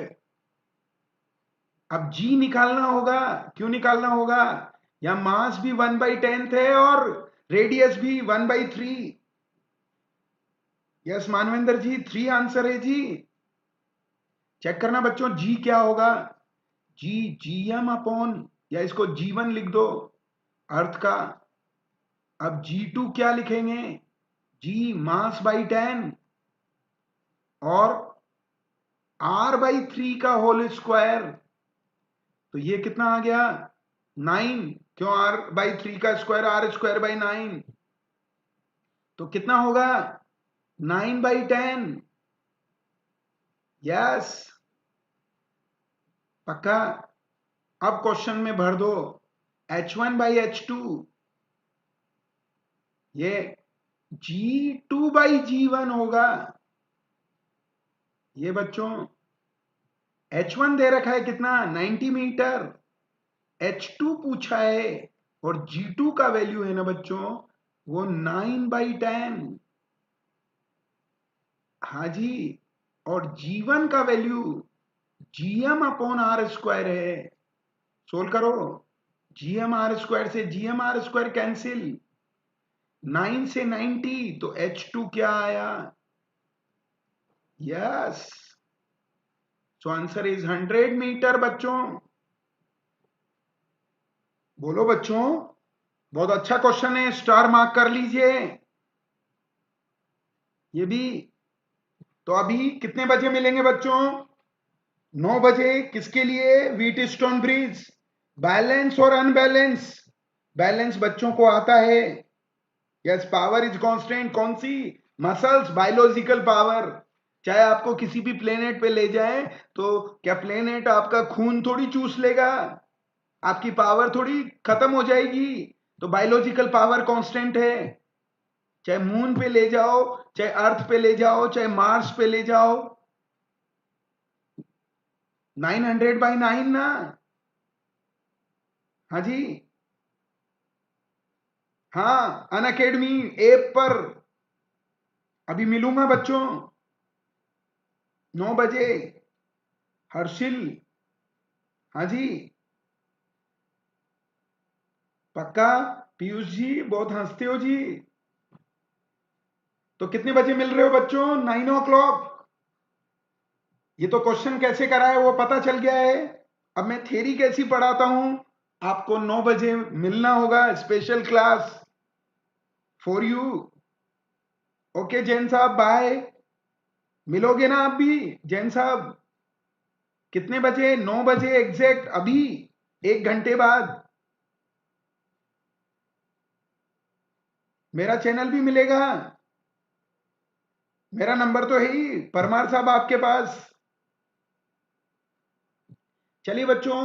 अब g निकालना होगा। क्यों निकालना होगा? या मास भी 1/10 है और रेडियस भी 1/3। यस मानवेंद्र जी, 3 आंसर है जी। चेक करना बच्चों, जी क्या होगा, जी जीएम अपॉन, या इसको जी1 लिख दो अर्थ का। अब जी2 क्या लिखेंगे, जी मास बाई 10 और r/3 का होल स्क्वायर। तो ये कितना आ गया, 9। क्यों, r/3 का स्क्वायर r²/9, तो कितना होगा 9/10। यस, पक्का? अब क्वेश्चन में भर दो h1/h2, ये g2/g1 होगा। ये बच्चों h1 दे रखा है कितना, 90 मीटर, h2 पूछा है और g2 का वैल्यू है ना बच्चों वो 9/10। हाँ जी, और g1 का वैल्यू gm/r² है। सोल्व करो, gm/r² से gm/r² कैंसिल, 9 से 90, तो h2 क्या आया, yes, so answer is 100 meter बच्चों। बोलो बच्चों, बहुत अच्छा क्वेश्चन है, स्टार मार्क कर लीजिए ये भी। तो अभी कितने बजे मिलेंगे बच्चों, 9 बजे। किसके लिए, व्हीट स्टोन ब्रिज। बैलेंस और अनबैलेंस, बैलेंस बच्चों को आता है। यस, पावर इज कांस्टेंट, कौन सी, मसल्स, बायोलॉजिकल पावर। चाहे आपको किसी भी प्लेनेट पे ले जाए, तो क्या प्लेनेट आपका खून थोड़ी चूस लेगा, आपकी पावर थोड़ी खत्म हो जाएगी। तो बायोलॉजिकल पावर कांस्टेंट है। चाहे मून पे ले जाओ, चाहे अर्थ पे ले जाओ, चाहे मार्स पे ले जाओ, 900/9 ना। हाँ जी, हाँ, अन अकेडमी ऐप पर अभी मिलूंगा बच्चों, 9 बजे। हर्षिल, हाँ जी, पक्का। पीयूष जी बहुत हंसते हो जी। तो कितने बजे मिल रहे हो बच्चों, 9 o'clock। ये तो क्वेश्चन कैसे करा है वो पता चल गया है। अब मैं थ्योरी कैसी पढ़ाता हूं, आपको 9 बजे मिलना होगा, special class for you. Okay Jain साहब, बाय। मिलोगे ना आप भी, जैन साहब? कितने बजे, 9 बजे एग्जैक्ट, अभी 1 घंटे बाद। मेरा चैनल भी मिलेगा, मेरा नंबर तो है ही परमार साहब आपके पास। चलिए बच्चों,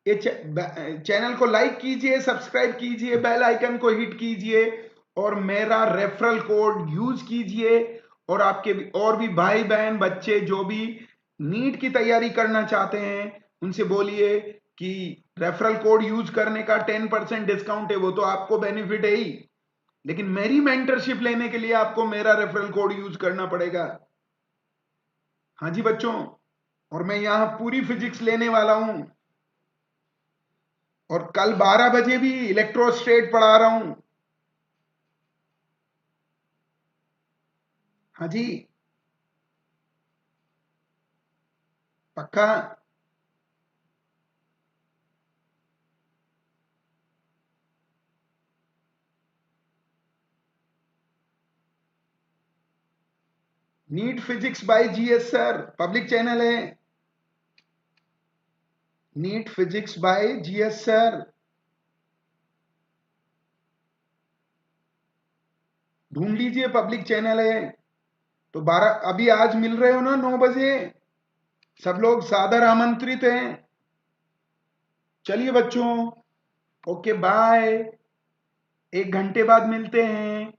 ये चैनल को लाइक कीजिए, सब्सक्राइब कीजिए, बेल आइकन को हिट कीजिए, और मेरा रेफरल कोड यूज कीजिए। और आपके और भी भाई बहन बच्चे जो भी नीट की तैयारी करना चाहते हैं, उनसे बोलिए कि रेफरल कोड यूज करने का 10% डिस्काउंट है, वो तो आपको बेनिफिट है ही, लेकिन मेरी मेंटरशिप लेने के लिए आपको मेरा रेफरल कोड यूज करना पड़ेगा। हाँ जी बच्चों, और मैं यहां पूरी फिजिक्स लेने वाला हूं, और कल 12 बजे भी इलेक्ट्रोस्टेट पढ़ा रहा हूं। हाँ जी, पक्का। NEET physics by GS sir, public channel है, NEET physics by GS sir. ढूंढ लीजिए, पब्लिक चैनल है। तो 12 अभी आज मिल रहे हो ना 9 बजे, सब लोग सादर आमंत्रित हैं। चलिए बच्चों, ओके बाय, 1 घंटे बाद मिलते हैं।